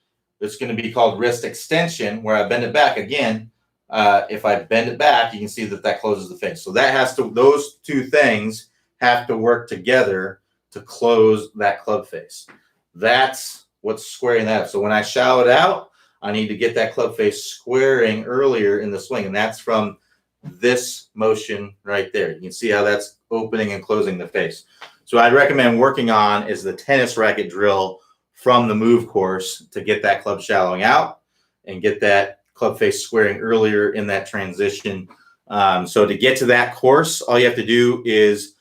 it's going to be called wrist extension, where I bend it back again. If I bend it back, you can see that closes the face. So those two things have to work together to close that club face. That's what's squaring that up. So when I shallow it out, I need to get that club face squaring earlier in the swing. And that's from this motion right there. You can see how that's opening and closing the face. So I'd recommend working on is the tennis racket drill from the move course to get that club shallowing out and get that club face squaring earlier in that transition. So to get to that course, all you have to do is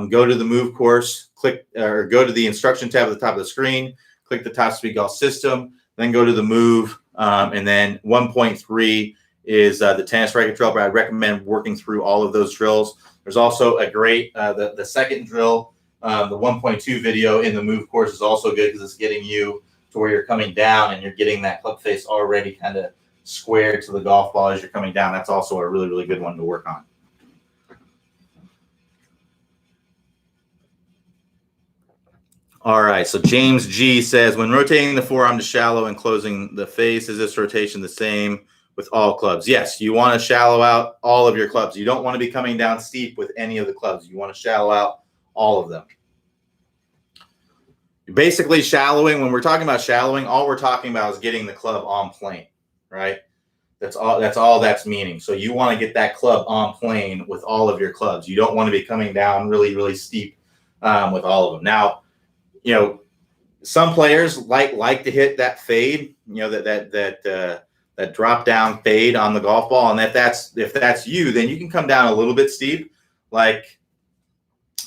go to the move course, click or go to the instruction tab at the top of the screen, click the Top Speed Golf System, then go to the move, and then 1.3 is the tennis racket drill. But I'd recommend working through all of those drills. There's also a great the second drill, the 1.2 video in the move course is also good because it's getting you to where you're coming down and you're getting that club face already kind of squared to the golf ball as you're coming down. That's also a really, really good one to work on. All right, so James G says, when rotating the forearm to shallow and closing the face, is this rotation the same with all clubs? Yes, you want to shallow out all of your clubs. You don't want to be coming down steep with any of the clubs. You want to shallow out all of them. Basically, shallowing, when we're talking about shallowing, all we're talking about is getting the club on plane, right? That's all that's meaning. So you want to get that club on plane with all of your clubs. You don't want to be coming down really, really steep with all of them. Now, you know, some players like to hit that fade, you know, that drop down fade on the golf ball. And if that's you, then you can come down a little bit steep. Like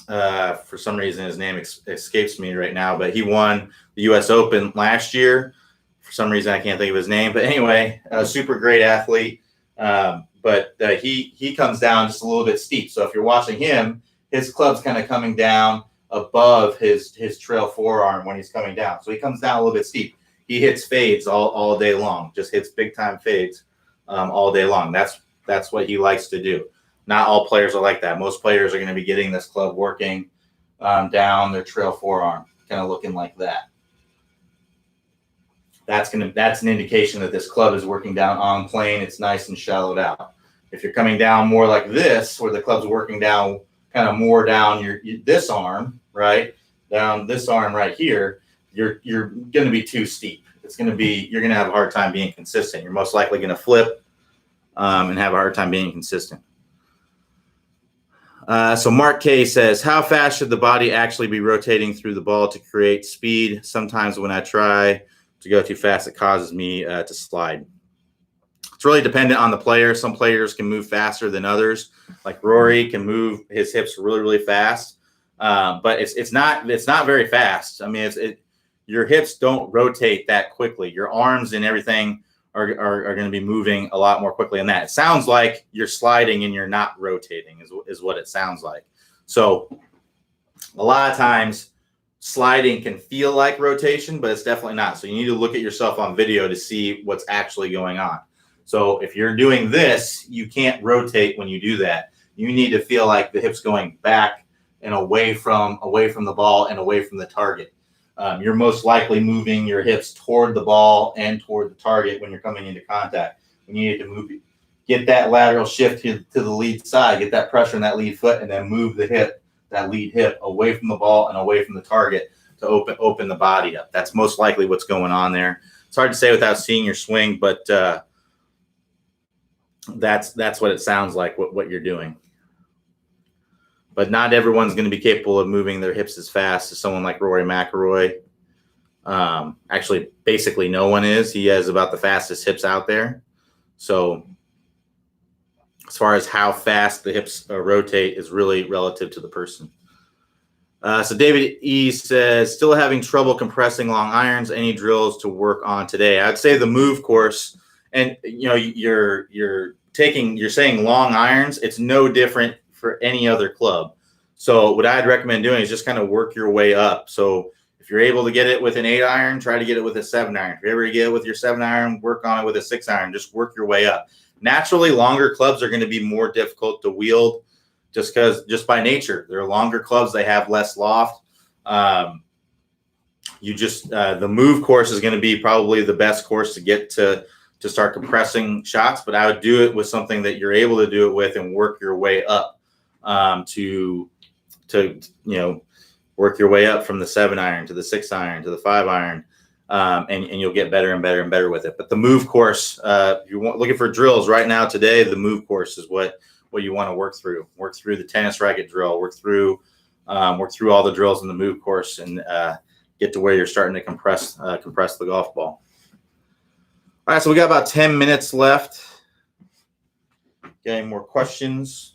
for some reason his name escapes me right now, but he won the US Open last year. For some reason I can't think of his name, but anyway, a super great athlete. But he comes down just a little bit steep. So if you're watching him, his club's kind of coming down above his trail forearm when he's coming down. So he comes down a little bit steep. He hits fades all day long, just hits big time fades all day long. That's what he likes to do. Not all players are like that. Most players are going to be getting this club working down their trail forearm, kind of looking like that. That's an indication that this club is working down on plane. It's nice and shallowed out. If you're coming down more like this, where the club's working down kind of more down this arm, right? Down this arm right here, you're going to be too steep. You're going to have a hard time being consistent. You're most likely going to flip and have a hard time being consistent. So Mark K says, how fast should the body actually be rotating through the ball to create speed? Sometimes when I try to go too fast, it causes me to slide. It's really dependent on the player. Some players can move faster than others. Like Rory can move his hips really, really fast, but it's not very fast. I mean, your hips don't rotate that quickly. Your arms and everything are going to be moving a lot more quickly than that. It sounds like you're sliding and you're not rotating is what it sounds like. So a lot of times sliding can feel like rotation, but it's definitely not. So you need to look at yourself on video to see what's actually going on. So if you're doing this, you can't rotate when you do that. You need to feel like the hips going back and away from the ball and away from the target. You're most likely moving your hips toward the ball and toward the target when you're coming into contact. When you need to move, get that lateral shift to the lead side, get that pressure in that lead foot, and then move that lead hip away from the ball and away from the target to open the body up. That's most likely what's going on there. It's hard to say without seeing your swing, but that's what it sounds like, what you're doing. But not everyone's going to be capable of moving their hips as fast as someone like Rory McIlroy. Actually, basically no one is. He has about the fastest hips out there. So as far as how fast the hips rotate is really relative to the person. So David E says, still having trouble compressing long irons. Any drills to work on today? I'd say the move course, and you know, you're saying long irons. It's no different for any other club. So what I'd recommend doing is just kind of work your way up. So if you're able to get it with an 8-iron, try to get it with a 7-iron. If you're able to get it with your 7-iron, work on it with a 6-iron. Just work your way up. Naturally, longer clubs are going to be more difficult to wield just by nature. They're longer clubs. They have less loft. The move course is going to be probably the best course to get to start compressing shots, but I would do it with something that you're able to do it with and work your way up to work your way up from the 7-iron to the 6-iron to the 5-iron, and you'll get better and better and better with it. But the move course, if you're looking for drills right now today, the move course is what you want to work through. Work through the tennis racket drill. Work through work through all the drills in the move course, and get to where you're starting to compress the golf ball. All right, so we got about 10 minutes left. Any more questions?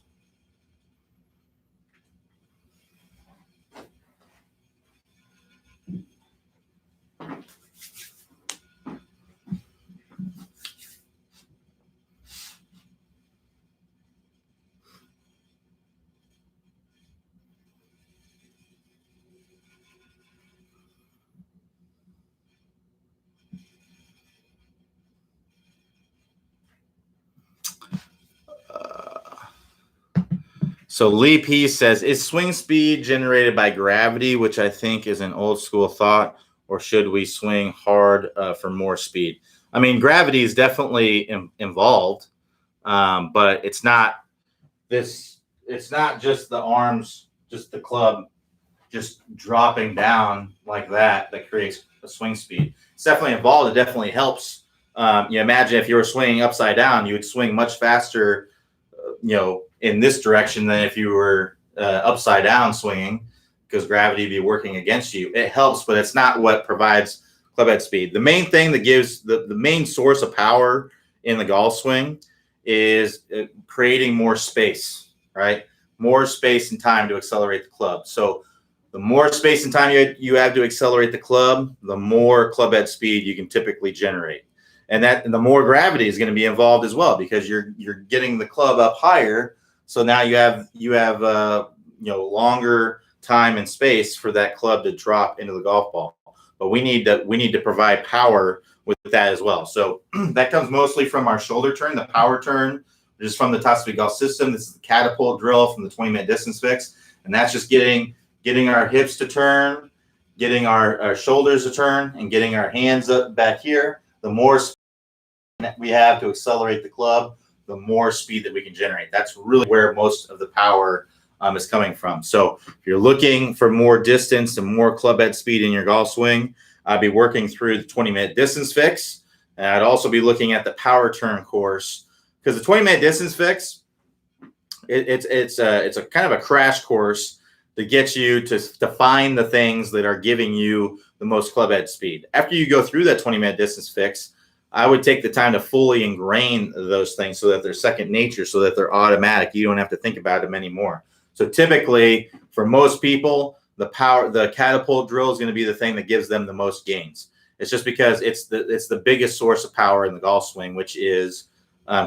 So Lee P says, is swing speed generated by gravity, which I think is an old school thought, or should we swing hard for more speed? I mean, gravity is definitely involved, but it's not this. It's not just the arms, just the club, just dropping down like that creates a swing speed. It's definitely involved. It definitely helps. You imagine if you were swinging upside down, you would swing much faster, in this direction than if you were upside down swinging, because gravity would be working against you. It helps, but it's not what provides club head speed. The main thing that gives the main source of power in the golf swing is creating more space, right? More space and time to accelerate the club. So the more space and time you have to accelerate the club, the more club head speed you can typically generate. And the more gravity is going to be involved as well, because you're getting the club up higher. So now you have longer time and space for that club to drop into the golf ball. But we need to provide power with that as well. So that comes mostly from our shoulder turn, the power turn, which is from the Top Speed Golf System. This is the catapult drill from the 20-minute distance fix, and that's just getting our hips to turn, getting our shoulders to turn, and getting our hands up back here. The more we have to accelerate the club, the more speed that we can generate. That's really where most of the power is coming from. So if you're looking for more distance and more club head speed in your golf swing, I'd be working through the 20-minute distance fix. And I'd also be looking at the power turn course, because the 20-minute distance fix, it's a kind of a crash course that gets you to find the things that are giving you the most club head speed. After you go through that 20-minute distance fix, I would take the time to fully ingrain those things so that they're second nature, so that they're automatic. You don't have to think about them anymore. So typically, for most people, the catapult drill is going to be the thing that gives them the most gains. It's just because it's the biggest source of power in the golf swing, which is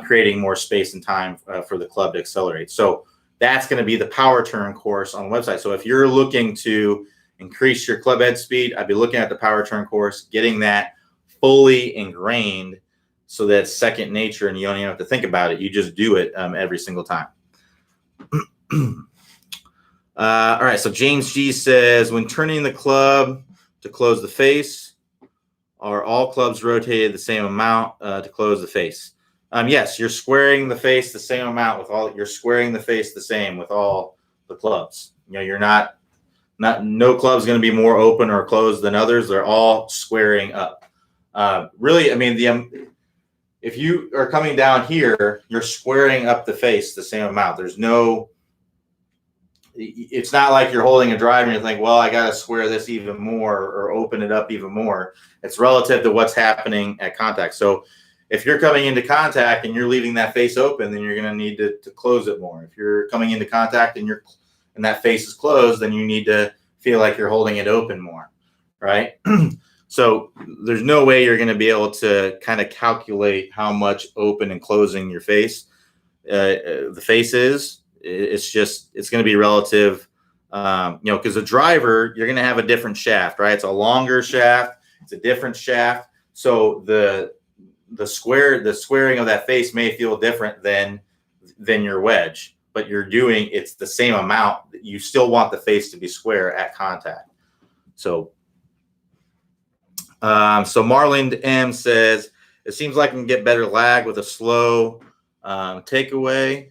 creating more space and time for the club to accelerate. So that's going to be the power turn course on the website. So if you're looking to increase your club head speed, I'd be looking at the power turn course, getting that fully ingrained so that it's second nature and you don't even have to think about it. You just do it every single time. All right, so James G says, when turning the club to close the face, are all clubs rotated the same amount to close the face? Yes, you're squaring the face the same amount with all. You're squaring the face the same with all the clubs. You're not no club's going to be more open or closed than others. They're all squaring up. Really, I mean, if you are coming down here, you're squaring up the face the same amount. It's not like you're holding a driver and you think, well, I got to square this even more or open it up even more. It's relative to what's happening at contact. So if you're coming into contact and you're leaving that face open, then you're going to need to close it more. If you're coming into contact and that face is closed, then you need to feel like you're holding it open more, right? So there's no way you're going to be able to kind of calculate how much open and closing your face, the face is. It's going to be relative, because the driver, you're going to have a different shaft, right? It's a longer shaft. It's a different shaft. So the squaring of that face may feel different than your wedge, but it's the same amount. You still want the face to be square at contact. So Marlene M says, it seems like I can get better lag with a slow takeaway.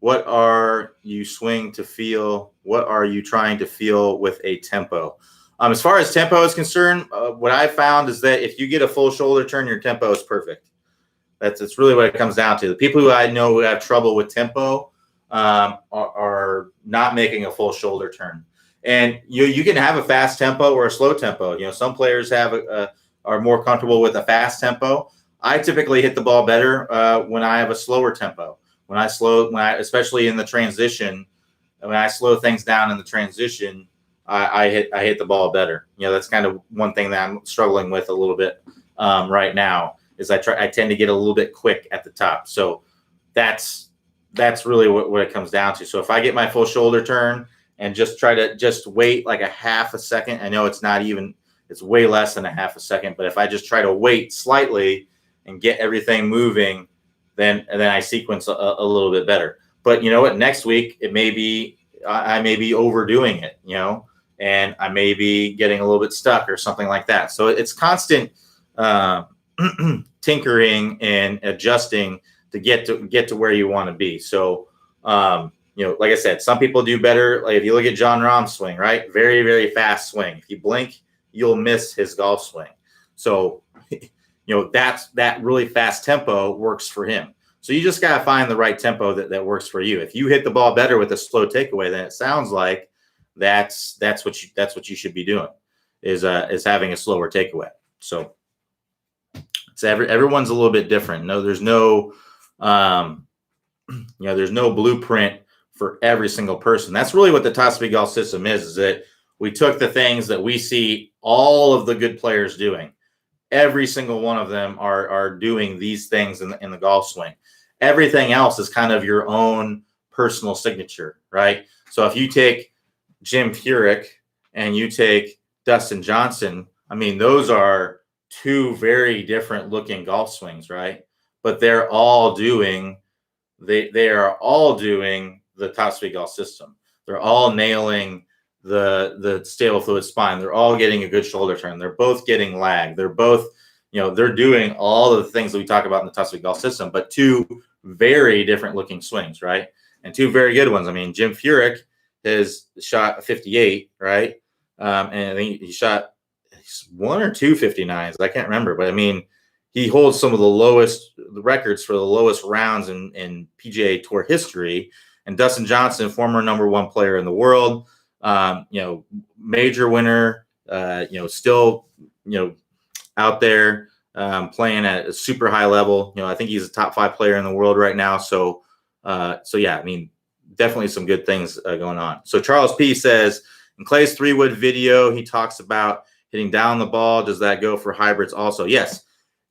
What are you swing to feel? What are you trying to feel with a tempo? As far as tempo is concerned, what I found is that if you get a full shoulder turn, your tempo is perfect. That's really what it comes down to. The people who I know who have trouble with tempo are not making a full shoulder turn. And you can have a fast tempo or a slow tempo. Some players are more comfortable with a fast tempo. I typically hit the ball better when I have a slower tempo. Especially in the transition, when I slow things down in the transition, I hit the ball better. That's kind of one thing that I'm struggling with a little bit right now. Is I tend to get a little bit quick at the top. So that's really what it comes down to. So if I get my full shoulder turn and just try to just wait like a half a second, I know it's way less than a half a second, but if I just try to wait slightly and get everything moving, then I sequence a little bit better. But you know what? Next week it may be I may be overdoing it, and I may be getting a little bit stuck or something like that. So it's constant tinkering and adjusting to get to where you want to be. So like I said, some people do better. Like if you look at Jon Rahm's swing, right? Very, very fast swing. If you blink, you'll miss his golf swing. So that really fast tempo works for him. So you just got to find the right tempo that works for you. If you hit the ball better with a slow takeaway, then it sounds like that's what you should be doing is having a slower takeaway. So it's everyone's a little bit different. No, there's no there's no blueprint for every single person. That's really what the top speed golf system is that we took the things that we see all of the good players doing. Every single one of them are doing these things in the golf swing. Everything else is kind of your own personal signature, right? So if you take Jim Furyk and you take Dustin Johnson, I mean, those are two very different looking golf swings, right? But they're all doing they are all doing the top speed golf system. They're all nailing the stable fluid spine. They're all getting a good shoulder turn. They're both getting lag. They're both, they're doing all of the things that we talk about in the top speed golf system, but two very different looking swings, right? And two very good ones. I mean, Jim Furyk has shot a 58, right? And I think he shot one or two 59s. I can't remember, but I mean, he holds some of the records for the lowest rounds in PGA Tour history. And Dustin Johnson, former #1 player in the world, major winner, still, out there playing at a super high level. I think he's a top 5 player in the world right now. So yeah, I mean, definitely some good things going on. So Charles P says in Clay's 3-wood video, he talks about hitting down the ball. Does that go for hybrids also? Yes.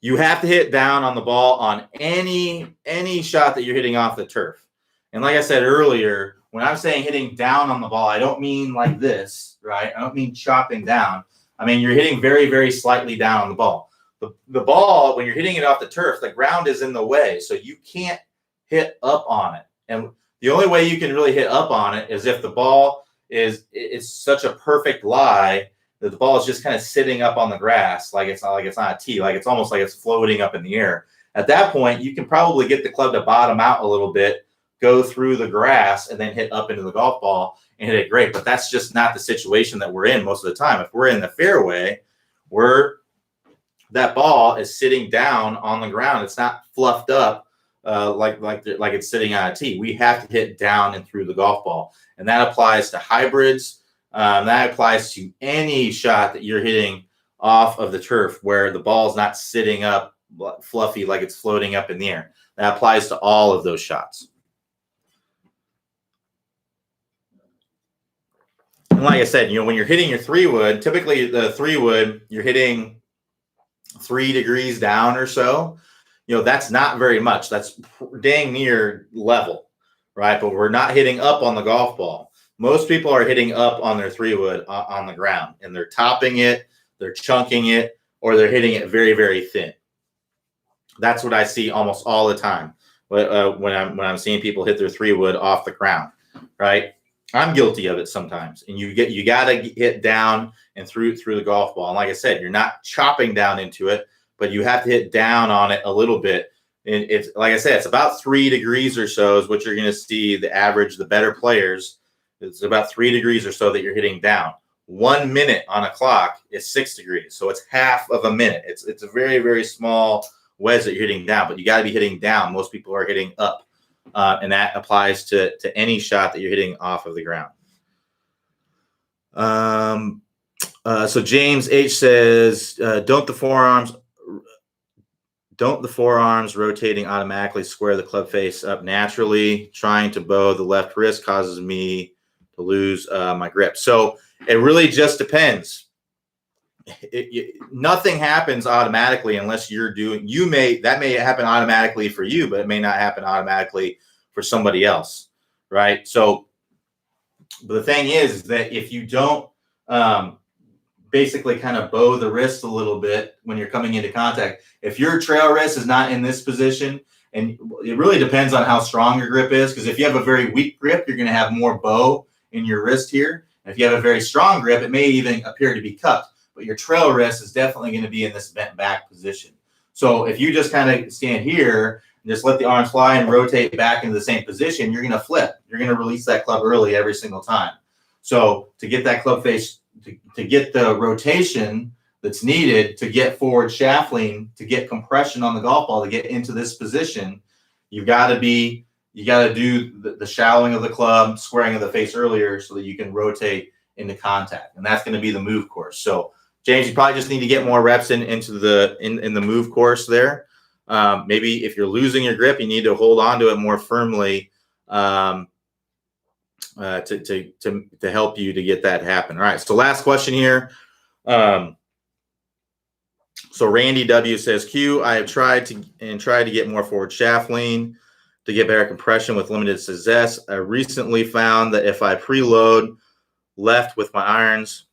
You have to hit down on the ball on any shot that you're hitting off the turf. And like I said earlier, when I'm saying hitting down on the ball, I don't mean like this, right? I don't mean chopping down. I mean, you're hitting very, very slightly down on the ball. The ball, when you're hitting it off the turf, the ground is in the way, so you can't hit up on it. And the only way you can really hit up on it is if the ball is such a perfect lie that the ball is just kind of sitting up on the grass, like it's not a tee, like it's almost like it's floating up in the air. At that point, you can probably get the club to bottom out a little bit, go through the grass, and then hit up into the golf ball and hit it great. But that's just not the situation that we're in most of the time. If we're in the fairway, that ball is sitting down on the ground. It's not fluffed up like it's sitting on a tee. We have to hit down and through the golf ball, and that applies to hybrids. That applies to any shot that you're hitting off of the turf where the ball is not sitting up fluffy like it's floating up in the air. That applies to all of those shots. And like I said, when you're hitting your 3-wood, typically the 3-wood, you're hitting 3 degrees down or so. That's not very much. That's dang near level, right? But we're not hitting up on the golf ball. Most people are hitting up on their 3-wood on the ground, and they're topping it, they're chunking it, or they're hitting it very, very thin. That's what I see almost all the time when I'm seeing people hit their 3-wood off the ground, right? I'm guilty of it sometimes, and you got to hit down and through the golf ball. And like I said, you're not chopping down into it, but you have to hit down on it a little bit. And it's like I said, it's about 3 degrees or so is what you're going to see the average, the better players. It's about 3 degrees or so that you're hitting down. 1 minute on a clock is 6 degrees. So it's half of a minute. It's a very, very small wedge that you're hitting down, but you got to be hitting down. Most people are hitting up. And that applies to any shot that you're hitting off of the ground. So James H says, don't the forearms rotating automatically square the club face up naturally? Trying to bow the left wrist causes me to lose my grip. So it really just depends. Nothing happens automatically unless you're doing. That may happen automatically for you, but it may not happen automatically for somebody else, right? So, but the thing is that if you don't basically kind of bow the wrist a little bit when you're coming into contact, if your trail wrist is not in this position, and it really depends on how strong your grip is, because if you have a very weak grip, you're going to have more bow in your wrist here. And if you have a very strong grip, it may even appear to be cupped, but your trail wrist is definitely going to be in this bent back position. So if you just kind of stand here and just let the arms fly and rotate back into the same position, you're going to flip. You're going to release that club early every single time. So to get that club face, to get the rotation that's needed to get forward shaft lean, to get compression on the golf ball, to get into this position, you got to do the shallowing of the club, squaring of the face earlier so that you can rotate into contact. And that's going to be the move course. So James, you probably just need to get more reps into the move course there. Maybe if you're losing your grip, you need to hold on to it more firmly to help you to get that happen. All right. So last question here. So Randy W says, Q, I have tried to get more forward shaft lean to get better compression with limited success. I recently found that if I preload left with my irons,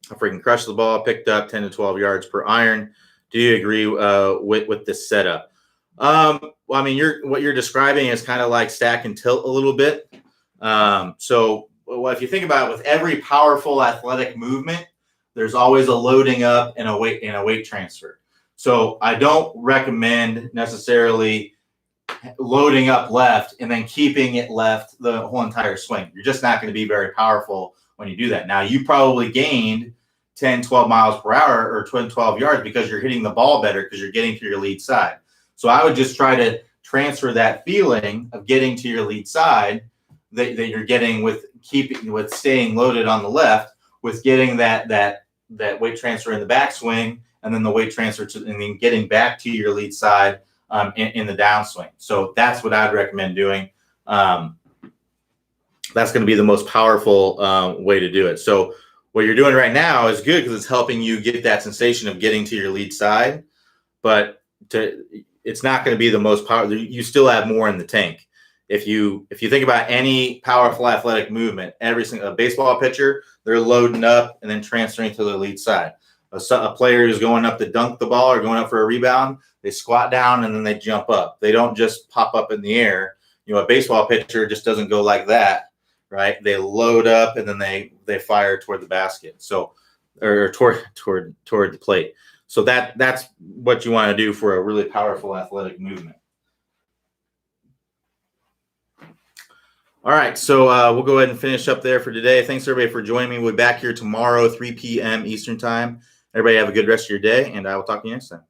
I freaking crushed the ball, picked up 10 to 12 yards per iron. Do you agree with this setup? Well, I mean, what you're describing is kind of like stack and tilt a little bit. So if you think about it, with every powerful athletic movement, there's always a loading up and a weight transfer. So I don't recommend necessarily loading up left and then keeping it left the whole entire swing. You're just not going to be very powerful when you do that. Now, you probably gained 10, 12 miles per hour or 12 yards because you're hitting the ball better because you're getting to your lead side. So I would just try to transfer that feeling of getting to your lead side that you're getting with staying loaded on the left, with getting that weight transfer in the backswing, and then the weight transfer and then getting back to your lead side in the downswing. So that's what I'd recommend doing. That's going to be the most powerful way to do it. So what you're doing right now is good because it's helping you get that sensation of getting to your lead side, but it's not going to be the most powerful. You still have more in the tank. If you think about any powerful athletic movement, every single baseball pitcher, they're loading up and then transferring to the lead side. A player who's going up to dunk the ball or going up for a rebound, they squat down and then they jump up. They don't just pop up in the air. A baseball pitcher just doesn't go like that, right? They load up and then they fire toward the basket. So, or toward the plate. So that's what you want to do for a really powerful athletic movement. All right, so we'll go ahead and finish up there for today. Thanks, everybody, for joining me. We'll be back here tomorrow, 3 p.m. Eastern Time. Everybody have a good rest of your day, and I will talk to you next time.